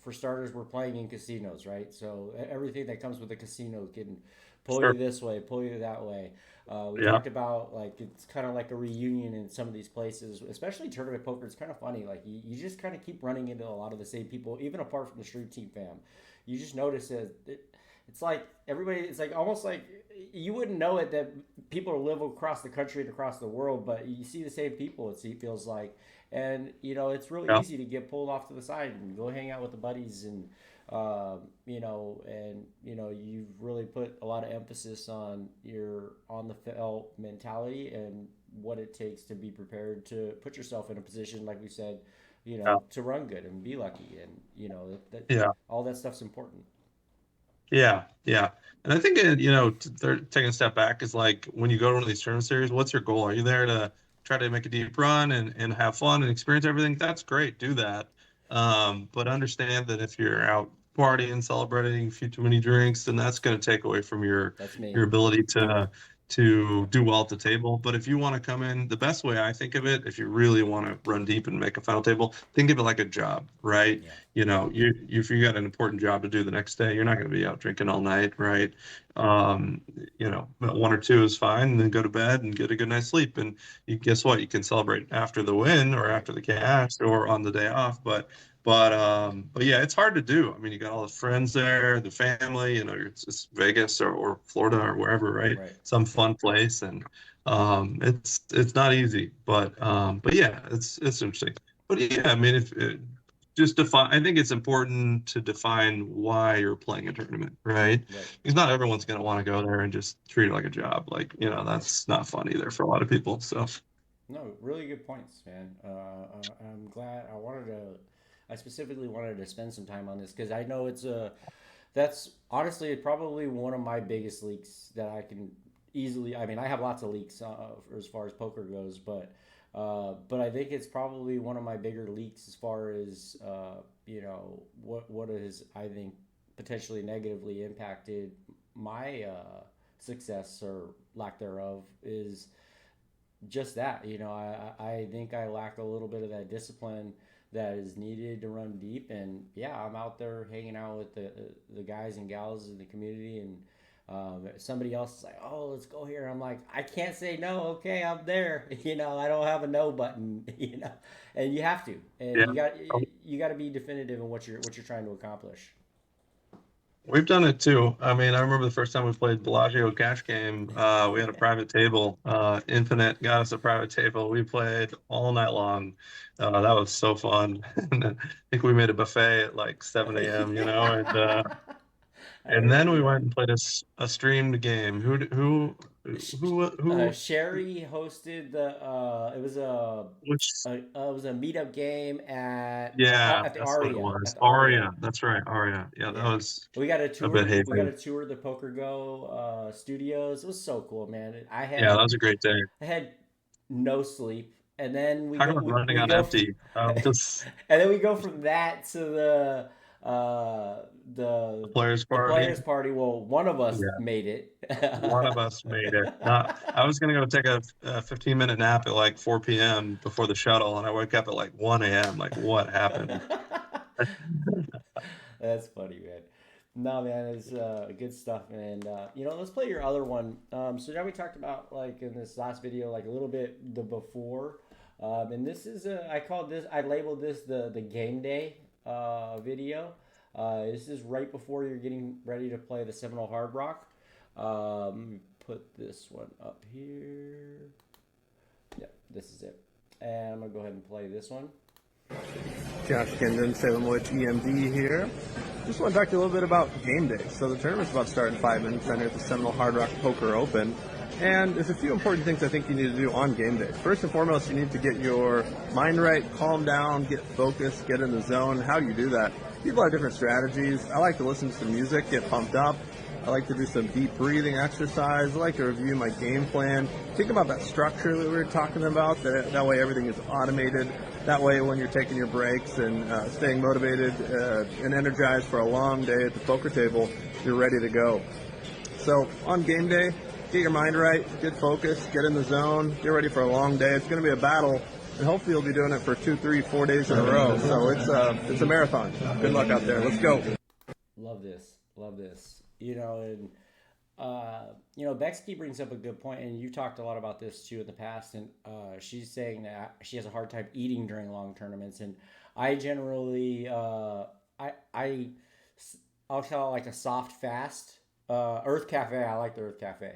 For starters, we're playing in casinos, right? So everything that comes with a casino can pull Sure. you this way, pull you that way. We Yeah. talked about like it's kind of like a reunion in some of these places, especially tournament poker. It's kind of funny. Like you just kind of keep running into a lot of the same people, even apart from the stream team fam. You just notice that it's like everybody. It's like almost like you wouldn't know it that people live across the country and across the world, but you see the same people. It feels like, and it's really Yeah. easy to get pulled off to the side and go hang out with the buddies and you've really put a lot of emphasis on your on the felt mentality and what it takes to be prepared to put yourself in a position, like we said, Yeah. to run good and be lucky, and Yeah. all that stuff's important. Yeah, yeah. And I think, taking a step back is like when you go to one of these tournament series, what's your goal? Are you there to try to make a deep run and have fun and experience everything? That's great. Do that. But understand that if you're out partying, celebrating a few too many drinks, then that's going to take away from your That's me. your ability to do well at the table. But if you want to come in, the best way I think of it, if you really want to run deep and make a final table, think of it like a job, right? Yeah. If you got an important job to do the next day, you're not going to be out drinking all night, right? Um, but one or two is fine, and then go to bed and get a good night's sleep. And guess what? You can celebrate after the win or Right. after the cash or on the day off. But yeah, it's hard to do. I mean, you got all the friends there, the family, it's Vegas or Florida or wherever, right? Right. Some fun place, and it's not easy, but yeah, it's interesting. But yeah, I mean, if just define, I think it's important to define why you're playing a tournament, right? Right. Because not everyone's going to want to go there and just treat it like a job. Like, that's not fun either for a lot of people. So, No, really good points, man. I'm glad. I specifically wanted to spend some time on this because I know that's honestly probably one of my biggest leaks that I can easily. I mean, I have lots of leaks as far as poker goes, but I think it's probably one of my bigger leaks as far as what has, I think, potentially negatively impacted my success or lack thereof is just that. I think I lack a little bit of that discipline that is needed to run deep. And yeah, I'm out there hanging out with the guys and gals in the community, and somebody else is like, "Oh, let's go here." I'm like, I can't say no. Okay, I'm there. I don't have a no button. And you have to, and yeah. you got to be definitive in what you're trying to accomplish. We've done it too. I mean, I remember the first time we played Bellagio cash game. We had a private table. Infinite got us a private table. We played all night long. That was so fun. And I think we made a buffet at like 7 a.m. Yeah. And I and then we remember went that. and played a streamed game. Who Who Sherry hosted the. which It was a meetup game yeah, at the that's what it Aria was. at the Aria. Aria, that's right, Aria. Yeah, that Yeah, was we got a a bit tour. We got hazy. a tour of the Poker Go studios. It was so cool, man. Yeah, that was a great day. I had no sleep, and then Talk about running we on go empty. and Just then we go from that to uh, the the players' the party. players' party. Well, one of us Yeah, made it. one of us made it. Not, I was gonna go take a 15-minute nap at like 4 p.m. before the shuttle, and I woke up at like 1 a.m. Like, what happened? That's funny, man. No, man, it's good stuff, and let's play your other one. So now we talked about like in this last video, like a little bit the before, and this is I labeled this the game day video. This is right before you're getting ready to play the Seminole Hard Rock. Put this one up here. Yep, this is it, and I'm gonna go ahead and play this one. Josh Guindon, Salem Witch EMD here. Just want to talk to you a little bit about game day. So the tournament's about to start in 5 minutes. Enter at the Seminole Hard Rock Poker Open. And there's a few important things I think you need to do on game day. First and foremost, you need to get your mind right, calm down, get focused, get in the zone. How do you do that? People have different strategies. I like to listen to some music, get pumped up. I like to do some deep breathing exercise. I like to review my game plan. Think about that structure that we were talking about. That way everything is automated. That way when you're taking your breaks and staying motivated and energized for a long day at the poker table, you're ready to go. So on game day, get your mind right, get focused, get in the zone, get ready for a long day. It's going to be a battle, and hopefully you'll be doing it for 2, 3, 4 days in a row. So it's a marathon. Good luck out there. Let's go. Love this. Love this. And Becky brings up a good point, and you talked a lot about this too in the past, and she's saying that she has a hard time eating during long tournaments, and I generally I'll tell like a soft fast. Earth Cafe, I like the Earth Cafe.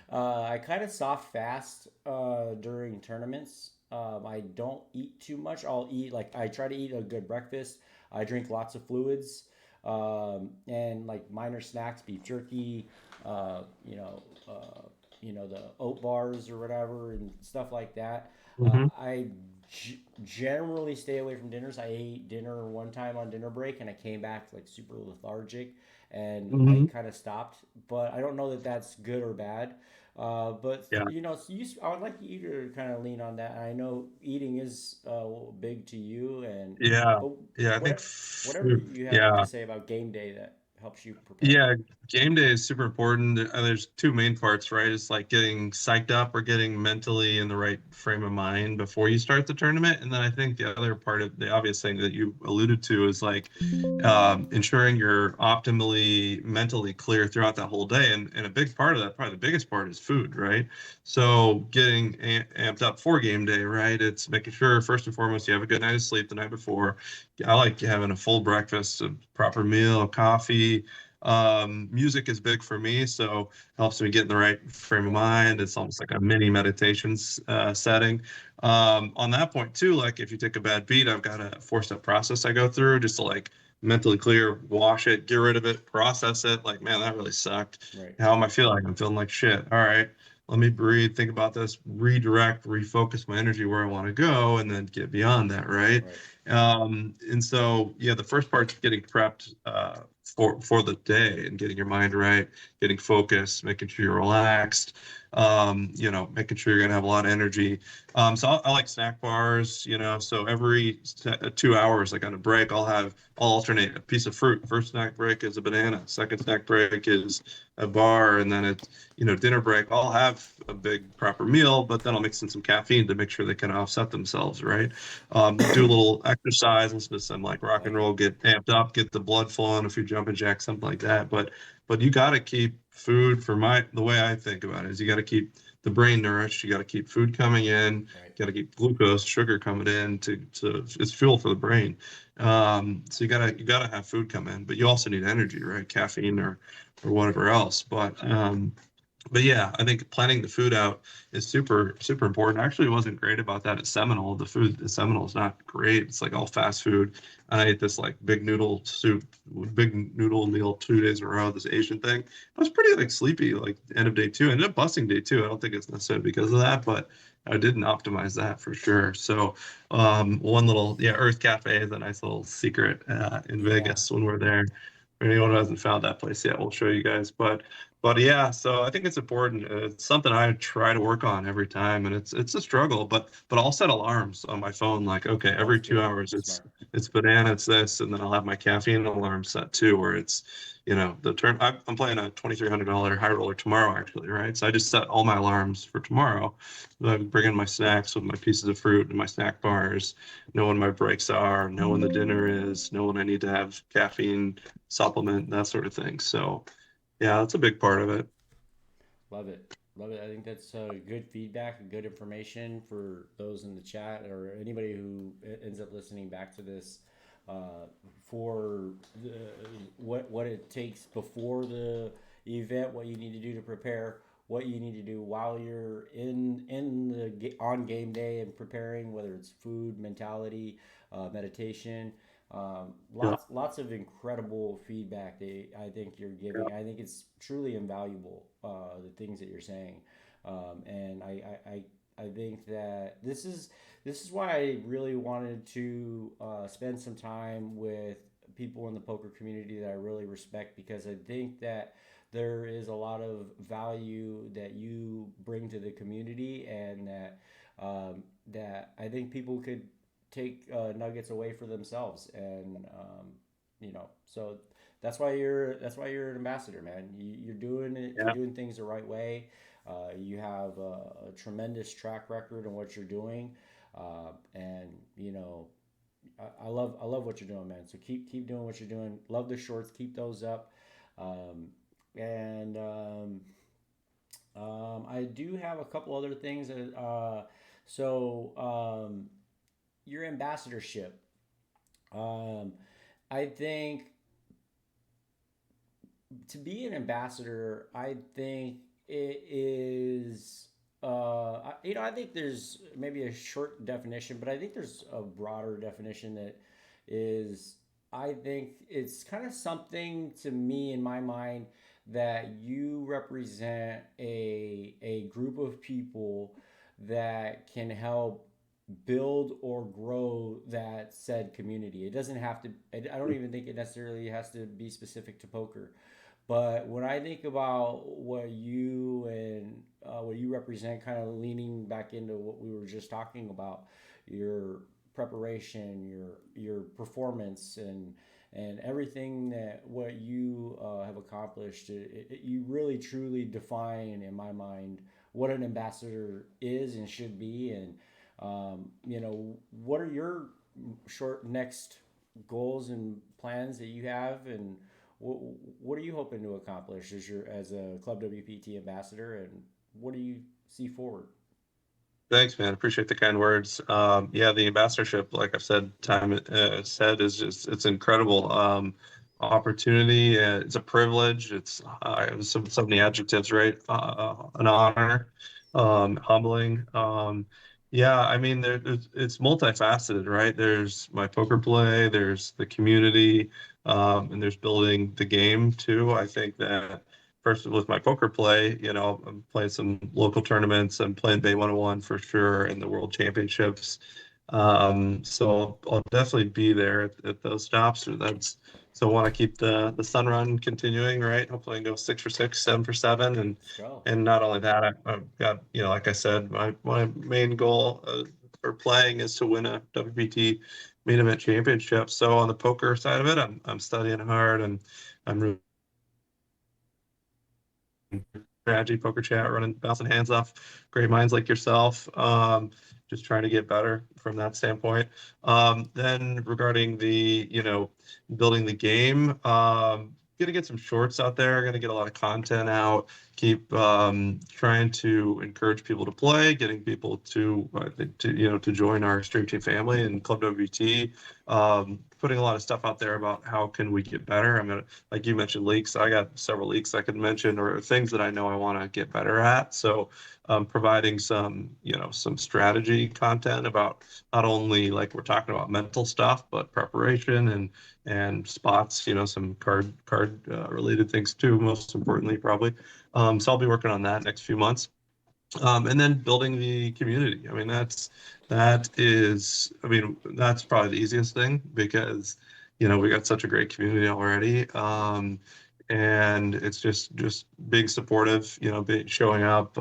I kind of soft fast during tournaments. I don't eat too much. I try to eat a good breakfast. I drink lots of fluids. And like minor snacks, beef jerky, the oat bars or whatever and stuff like that. Hmm. I generally stay away from dinners. I ate dinner one time on dinner break and I came back like super lethargic and I Hmm. kind of stopped. But I don't know that that's good or bad. But Yeah, I would like you to kind of lean on that. I know eating is big to you, and yeah, but yeah. I think, whatever you have to yeah. say about game day that helps you prepare. Yeah, game day is super important. There's two main parts, right? It's like getting psyched up or getting mentally in the right frame of mind before you start the tournament. And then I think the other part of the obvious thing that you alluded to is like ensuring you're optimally mentally clear throughout that whole day. And a big part of that, probably the biggest part, is food, right? So getting amped up for game day, right? It's making sure first and foremost you have a good night of sleep the night before. I like having a full breakfast, a proper meal, coffee. Music is big for me, so helps me get in the right frame of mind. It's almost like a mini meditation setting. On that point too, like if you take a bad beat, I've got a 4-step process I go through just to like mentally clear, wash it, get rid of it, process it. Like, man, that really sucked. Right, How am I feeling? I'm feeling like shit. All right, let me breathe, think about this, redirect, refocus my energy where I want to go, and then get beyond that, right? right, And so, yeah, the first part's getting prepped for the day and getting your mind right, getting focused, making sure you're relaxed, making sure you're gonna have a lot of energy. So I like snack bars, so every 2 hours, like on a break, I'll alternate a piece of fruit. First snack break is a banana. Second snack break is a bar, and then it's dinner break. I'll have a big proper meal, but then I'll mix in some caffeine to make sure they can offset themselves, right? Do a little exercise, listen to some like rock and like it. roll, get amped up, get the blood flowing, a few jumping jacks, something like that. But you got to keep food, the way I think about it is you got to keep the brain nourished. You got to keep food coming in. Right. You got to keep glucose, sugar coming in to it's fuel for the brain. So you gotta have food come in, but you also need energy, right? Caffeine or whatever else. But But yeah, I think planning the food out is super, super important. Actually, wasn't great about that at Seminole. The food at Seminole is not great. It's like all fast food. I ate this like big noodle soup, big noodle meal 2 days in a row, this Asian thing. I was pretty like sleepy like end of day two. I ended up busting day two. I don't think it's necessarily because of that, but I didn't optimize that for sure. So one little, yeah, Earth Cafe is a nice little secret in Yeah. Vegas when we're there. For anyone who hasn't found that place yet, we'll show you guys. But yeah, so I think it's important. It's something I try to work on every time, and it's a struggle. But I'll set alarms on my phone, like okay, That's every two good. hours Smart. it's banana, it's this, and then I'll have my caffeine alarm set too, where it's the turn. I'm playing a $2,300 high roller tomorrow, actually, right? So I just set all my alarms for tomorrow. I bring in my snacks with my pieces of fruit and my snack bars, know when my breaks are, know when the dinner is, know when I need to have caffeine supplement, that sort of thing. So. Yeah, that's a big part of it. Love it. Love it. I think that's good feedback and good information for those in the chat or anybody who ends up listening back to this for what it takes before the event, what you need to do to prepare, what you need to do while you're in the on game day and preparing, whether it's food, mentality, meditation. Yeah, Lots of incredible feedback that I think you're yeah, giving. I think it's truly invaluable, the things that you're saying, and I think that this is why I really wanted to spend some time with people in the poker community that I really respect, because I think that there is a lot of value that you bring to the community, and that I think people could take nuggets away for themselves, and so that's why you're an ambassador, man. You're doing it. You're yeah. doing things the right way. You have a tremendous track record in what you're doing, and I love what you're doing, man. So keep doing what you're doing. Love the shorts. Keep those up. Um, and I do have a couple other things that your ambassadorship. Um, I think to be an ambassador, I think it is. I think there's maybe a short definition, but I think there's a broader definition that is. I think it's kind of something to me in my mind that you represent a group of people that can help build or grow that said community. It doesn't have to. I don't even think it necessarily has to be specific to poker. But when I think about what you represent, kind of leaning back into what we were just talking about, your preparation, your performance, and everything that what you have accomplished, you really truly define in my mind what an ambassador is and should be. And what are your short next goals and plans that you have, and what are you hoping to accomplish as a Club WPT ambassador, and what do you see forward? Thanks, man. Appreciate the kind words. Yeah, the ambassadorship, like I've said, is just it's incredible opportunity. It's a privilege. It's so many adjectives, right? An honor, humbling. Yeah, I mean, it's multifaceted, right? There's my poker play, there's the community, and there's building the game too. I think that first with my poker play, I'm playing some local tournaments. I'm playing Bay 101 for sure in the World Championships. So I'll definitely be there at those stops. So I want to keep the Sun Run continuing, right? Hopefully I can go 6 for 6, 7 for 7, Let's go. and not only that, I've got like I said, my main goal for playing is to win a WPT main event championship. So on the poker side of it, I'm studying hard, and I'm really strategy, poker chat, running, bouncing hands off great minds like yourself. Just trying to get better from that standpoint. Then regarding building the game, gonna get some shorts out there, gonna get a lot of content out, keep trying to encourage people to play, getting people to join our stream team family and Club WT. putting a lot of stuff out there about how can we get better. I'm gonna, like you mentioned, leaks. I got several leaks I could mention, or things that I know I want to get better at. So providing some, some strategy content about not only like we're talking about mental stuff, but preparation and spots, some card related things too, most importantly, probably. So I'll be working on that next few months. And then building the community. I mean, that's probably the easiest thing because, we got such a great community already. And it's just being supportive, showing up,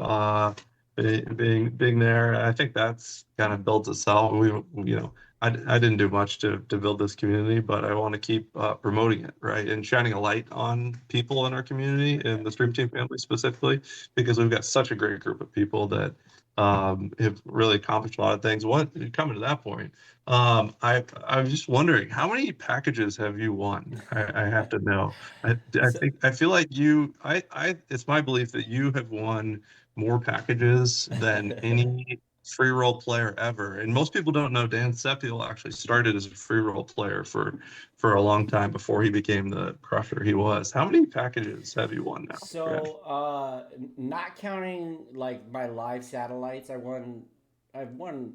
being there. I think that's kind of built itself. I didn't do much to build this community, but I want to keep promoting it, right? And shining a light on people in our community and the Stream Team family specifically, because we've got such a great group of people that have really accomplished a lot of things. Coming to that point, I was just wondering, how many packages have you won? I have to know. So, I feel like it's my belief that you have won more packages than any free roll player ever. And most people don't know Dan Seppiel actually started as a free roll player for a long time before he became the crusher he was. How many packages have you won now, Greg? not counting like my live satellites, I've won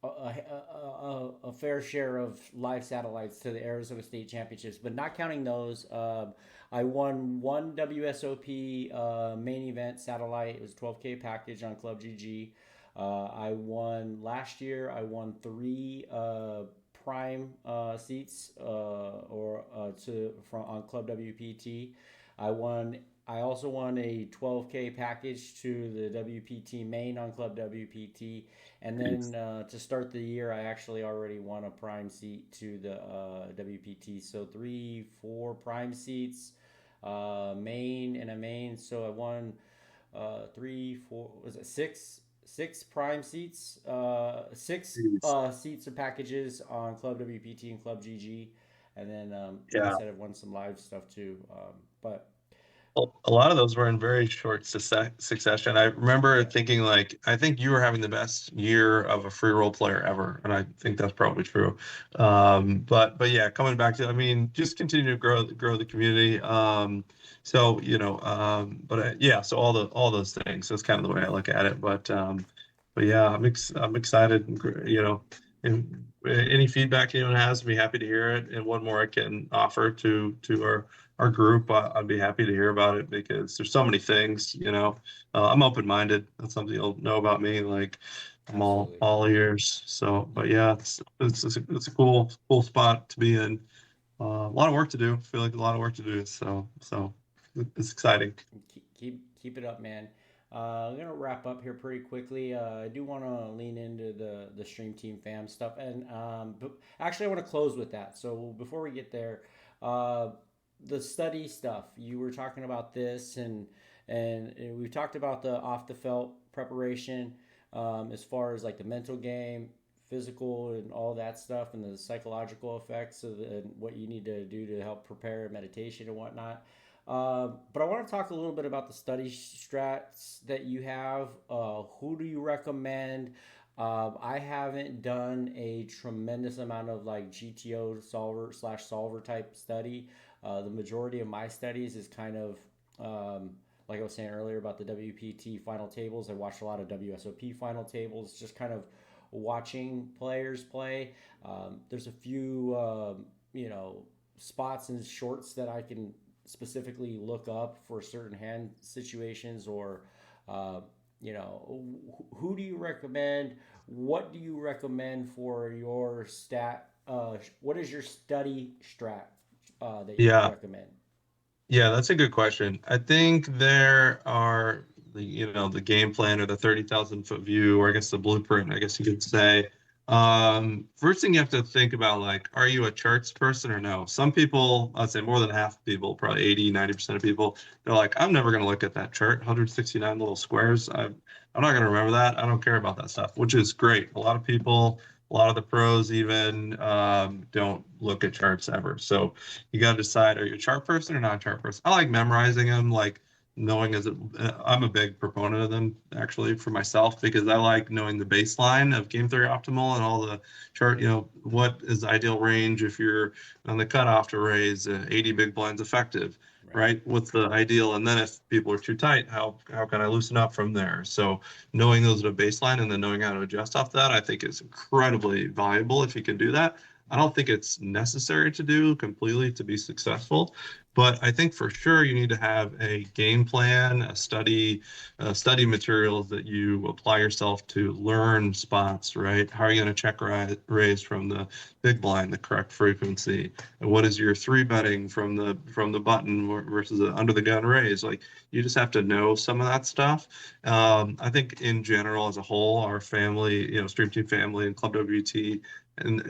a fair share of live satellites to the Arizona State Championships, but not counting those, I won one WSOP main event satellite. It was a 12K package on Club GG. I won last year. I won three prime seats or to from on Club WPT. I won. I also won a 12K package to the WPT main on Club WPT, and then to start the year, I actually already won a prime seat to the WPT. So three, four prime seats, main and a main. So I won three, four, was it six prime seats, six Jeez. seats or packages on Club WPT and Club GG, and then like I Yeah. said, I've won some live stuff too. But A lot of those were in very short succession. I remember thinking like, I think you were having the best year of a free roll player ever, and I think that's probably true. But yeah, coming back to, I mean, just continue to grow the community. So but yeah, so all those things. That's kind of the way I look at it. But yeah, I'm excited. And any feedback anyone has, I'd be happy to hear it. And one more I can offer to our group, I'd be happy to hear about it because there's so many things, I'm open-minded. That's something you'll know about me. Like I'm absolutely. all ears. So, but yeah, it's a cool spot to be in. A lot of work to do. I feel like a lot of work to do. So it's exciting. Keep it up, man. I'm gonna wrap up here pretty quickly. I do want to lean into the stream team fam stuff, and but actually, I want to close with that. So before we get there, uh, the study stuff. You were talking about this, and we've talked about the off the felt preparation, as far as like the mental game, physical, and all that stuff, and the psychological effects and what you need to do to help prepare meditation and whatnot. But I want to talk a little bit about the study strats that you have. Who do you recommend? I haven't done a tremendous amount of like GTO solver type study. The majority of my studies is kind of like I was saying earlier about the WPT final tables. I watched a lot of WSOP final tables, just kind of watching players play. There's a few spots and shorts that I can specifically look up for certain hand situations, or uh, who do you recommend? What do you recommend for your stat? What is your study strat that you Yeah. recommend? Yeah, that's a good question. I think there are the game plan or the 30,000 foot view, or I guess the blueprint, I guess you could say. First thing you have to think about, like, are you a charts person or no? Some people, I'd say more than half of people, probably 80, 90% of people, they're like, I'm never going to look at that chart, 169 little squares. I'm not going to remember that. I don't care about that stuff, which is great. A lot of the pros even don't look at charts ever. So you got to decide, are you a chart person or not a chart person? I like memorizing them, like knowing I'm a big proponent of them actually for myself because I like knowing the baseline of game theory optimal and all the chart, what is the ideal range if you're on the cutoff to raise 80 big blinds effective, right? What's the ideal? And then if people are too tight, how can I loosen up from there? So knowing those at a baseline and then knowing how to adjust off that, I think is incredibly valuable if you can do that. I don't think it's necessary to do completely to be successful, but I think for sure you need to have a game plan, study materials that you apply yourself to learn spots, right? How are you going to check raise from the big blind, the correct frequency? And what is your three betting from the button versus the under the gun raise? Like you just have to know some of that stuff. I think in general, as a whole, our family, Stream Team family and Club WPT and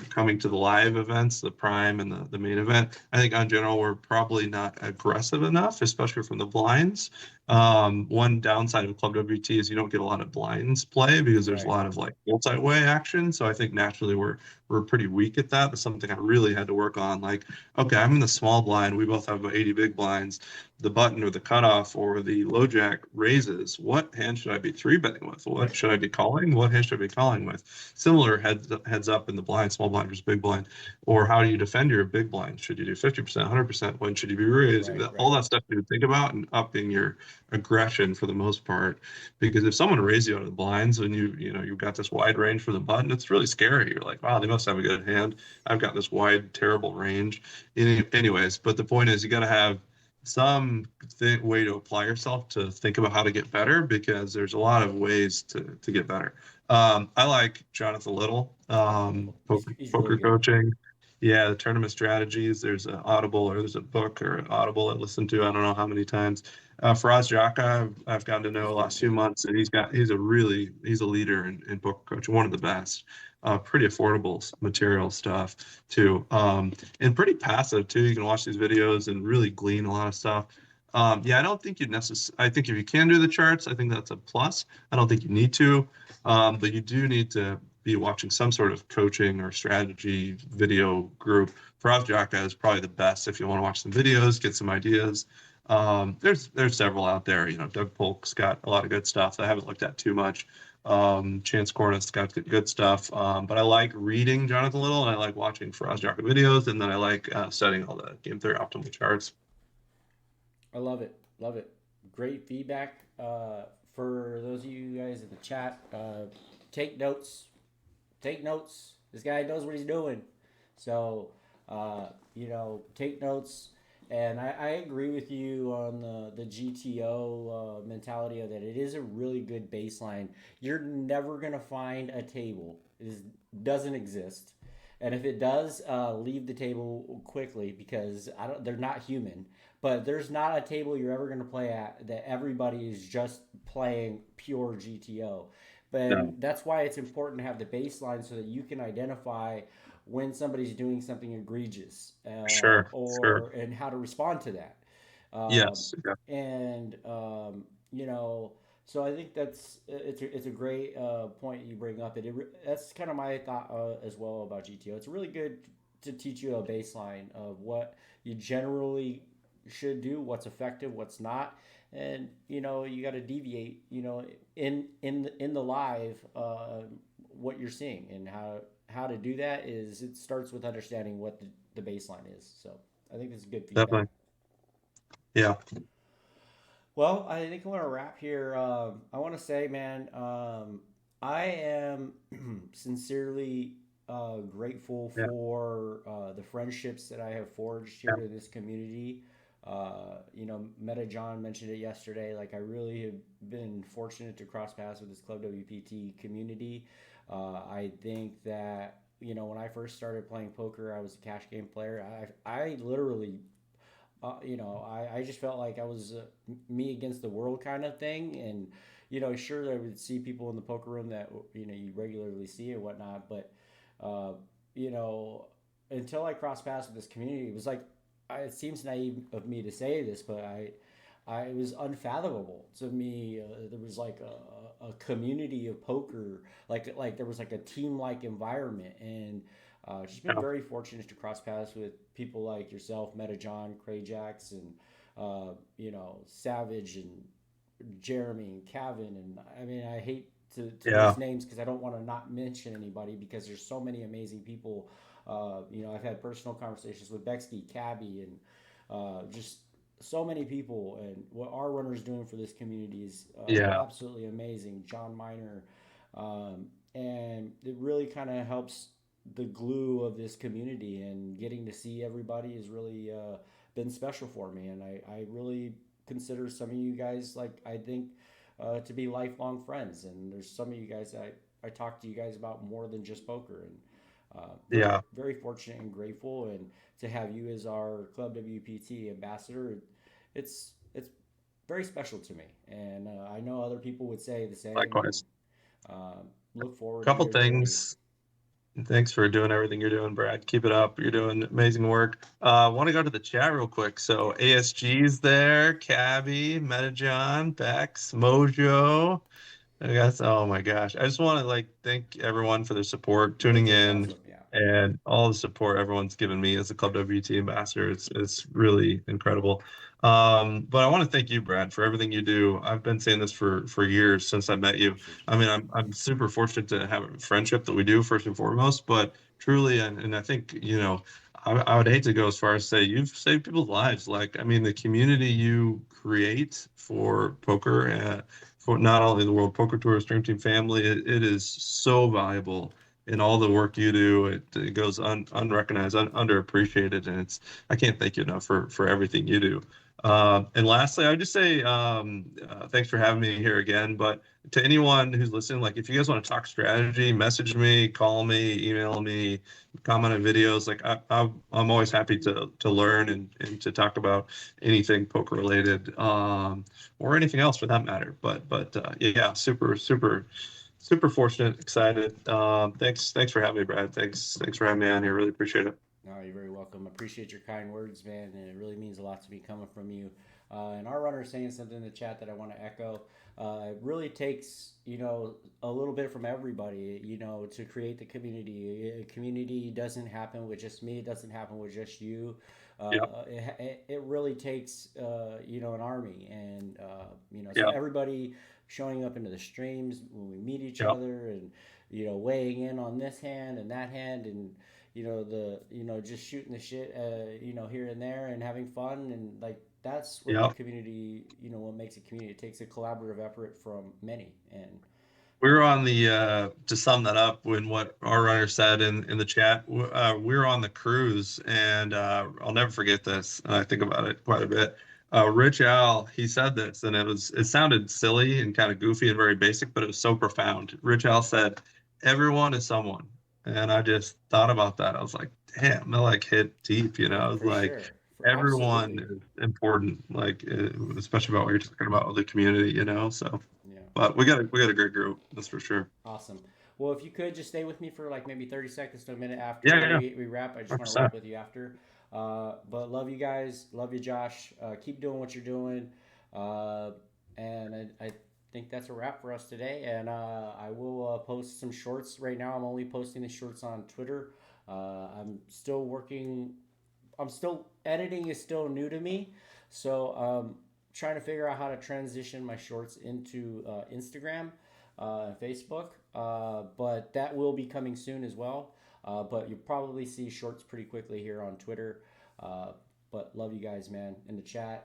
coming to the live events, the prime and the main event, I think on general we're probably not aggressive enough, especially from the blinds. One downside of Club WT is you don't get a lot of blinds play because there's a lot of like multi-way action. So I think naturally we're pretty weak at that. That's something I really had to work on. Like, okay, I'm in the small blind. We both have about 80 big blinds. The button or the cutoff or the low jack raises. What hand should I be three betting with? What should I be calling? What hand should I be calling with? Similar heads up in the blind, small blind versus big blind. Or how do you defend your big blind? Should you do 50%, 100%? When should you be raising? All that stuff you think about and upping your aggression for the most part. Because if someone raises you out of the blinds and you've got this wide range for the button, it's really scary. You're like, wow, they must have a good hand. I've got this wide, terrible range. Anyways, but the point is you got to have some way to apply yourself to think about how to get better because there's a lot of ways to get better. I like Jonathan Little, He's poker really good. coaching. Yeah, the tournament strategies. There's an Audible or there's a book or an Audible I listened to. I don't know how many times. Faraz Jaka, I've gotten to know the last few months, and he's a leader in poker coaching, one of the best. Pretty affordable material stuff too, and pretty passive too. You can watch these videos and really glean a lot of stuff. Yeah, I don't think you'd necessarily. I think if you can do the charts, I think that's a plus. I don't think you need to, but you do need to be watching some sort of coaching or strategy video group. Faraz Jaka is probably the best if you want to watch some videos, get some ideas. There's several out there. Doug Polk's got a lot of good stuff that I haven't looked at too much. Chance Cornet's got good stuff. But I like reading Jonathan Little and I like watching Faraz Jaka videos, and then I like studying all the game theory optimal charts. I love it. Love it. Great feedback. For those of you guys in the chat, take notes. Take notes. This guy knows what he's doing. So, take notes. And I agree with you on the GTO mentality of that. It is a really good baseline. You're never going to find a table. It doesn't exist. And if it does, leave the table quickly because they're not human. But there's not a table you're ever going to play at that everybody is just playing pure GTO. But that's why it's important to have the baseline so that you can identify when somebody's doing something egregious, and how to respond to that. Yes. And so I think it's a great point you bring up. That's kind of my thought as well about GTO. It's really good to teach you a baseline of what you generally should do, what's effective, what's not, and you got to deviate. In the live, what you're seeing and how to do that is it starts with understanding what the baseline is. So I think this is good feedback. Definitely. Yeah. Well, I think I want to wrap here. I want to say, man, I am sincerely grateful for the friendships that I have forged here in this community. Meta John mentioned it yesterday. Like, I really have been fortunate to cross paths with this Club WPT community. I think that, when I first started playing poker, I was a cash game player. I literally, I just felt like I was me against the world kind of thing. And, sure, I would see people in the poker room that, you regularly see and whatnot. But, until I crossed paths with this community, it was like, it seems naive of me to say this, but it was unfathomable to me. There was like a community of poker, like there was like a team like environment, and just been very fortunate to cross paths with people like yourself, Meta John, Cray Jax, and Savage and Jeremy and Kevin, and I mean, I hate to Yeah. lose names because I don't want to not mention anybody because there's so many amazing people. I've had personal conversations with Bexby, Cabby, and just so many people. And what our runner's doing for this community is Yeah. absolutely amazing. John Miner, and it really kind of helps the glue of this community. And getting to see everybody has really been special for me. And I really consider some of you guys, like, I think to be lifelong friends. And there's some of you guys that I talk to you guys about more than just poker. And very, Yeah. very fortunate and grateful. And to have you as our Club WPT ambassador, it's very special to me. And I know other people would say the same. And Likewise. uh, look forward to Couple your journey. things. Thanks for doing everything you're doing, Brad. Keep it up. You're doing amazing work. I want to go to the chat real quick. So Yeah. ASG's there, Cabby, Metajohn, Bex, Mojo. I guess. Oh my gosh. I just want to thank everyone for their support, tuning Mojo's in, awesome. Yeah. and all the support everyone's given me as a Club WT ambassador. It's really incredible. But I want to thank you, Brad, for everything you do. I've been saying this for years since I met you. Appreciate you. I mean, I'm super fortunate to have a friendship that we do first and foremost, but truly, and I think, I would hate to go as far as say you've saved people's lives. Like, I mean, the community you create for poker, for not only the World Poker Tour Stream Team family, it is so valuable in all the work you do. It goes unrecognized, underappreciated, and I can't thank you enough for everything you do. And lastly, I would just say thanks for having me here again. But to anyone who's listening, like if you guys want to talk strategy, message me, call me, email me, comment on videos. Like I'm always happy to learn and to talk about anything poker related, or anything else for that matter. But yeah, super fortunate, excited. Thanks for having me, Brad. Thanks for having me on here. Really appreciate it. No, you're very welcome. Appreciate your kind words, man, and it really means a lot to me coming from you. And our runner is saying something in the chat that I want to echo. It really takes, a little bit from everybody, to create the community. A community doesn't happen with just me. It doesn't happen with just you. Yeah, It really takes, an army, and so yeah, everybody showing up into the streams when we meet each yeah, other, and weighing in on this hand and that hand, and just shooting the shit, here and there, and having fun, and like that's what the yeah. community, what makes a community. It takes a collaborative effort from many, and We were on the to sum that up when what our runner said in the chat. We were on the cruise, and I'll never forget this. And I think about it quite a bit. Rich Al, he said this, and it sounded silly and kind of goofy and very basic, but it was so profound. Rich Al said, "Everyone is someone," and I just thought about that. I was like, "Damn, that like hit deep," you know. I was for like, sure, everyone absolutely, is important, like especially about what you're talking about with the community, you know. So. yeah. But we got a great group, that's for sure. Awesome. Well, if you could just stay with me for like maybe 30 seconds to a minute after Yeah, yeah, we wrap. I just want to 100%. wrap with you after. But love you guys. Love you, Josh. Keep doing what you're doing. Uh, and I think that's a wrap for us today. And I will post some shorts right now. I'm only posting the shorts on Twitter. I'm still working. I'm still editing is still new to me. So trying to figure out how to transition my shorts into Instagram and Facebook. But that will be coming soon as well. But you'll probably see shorts pretty quickly here on Twitter. But love you guys, man, in the chat.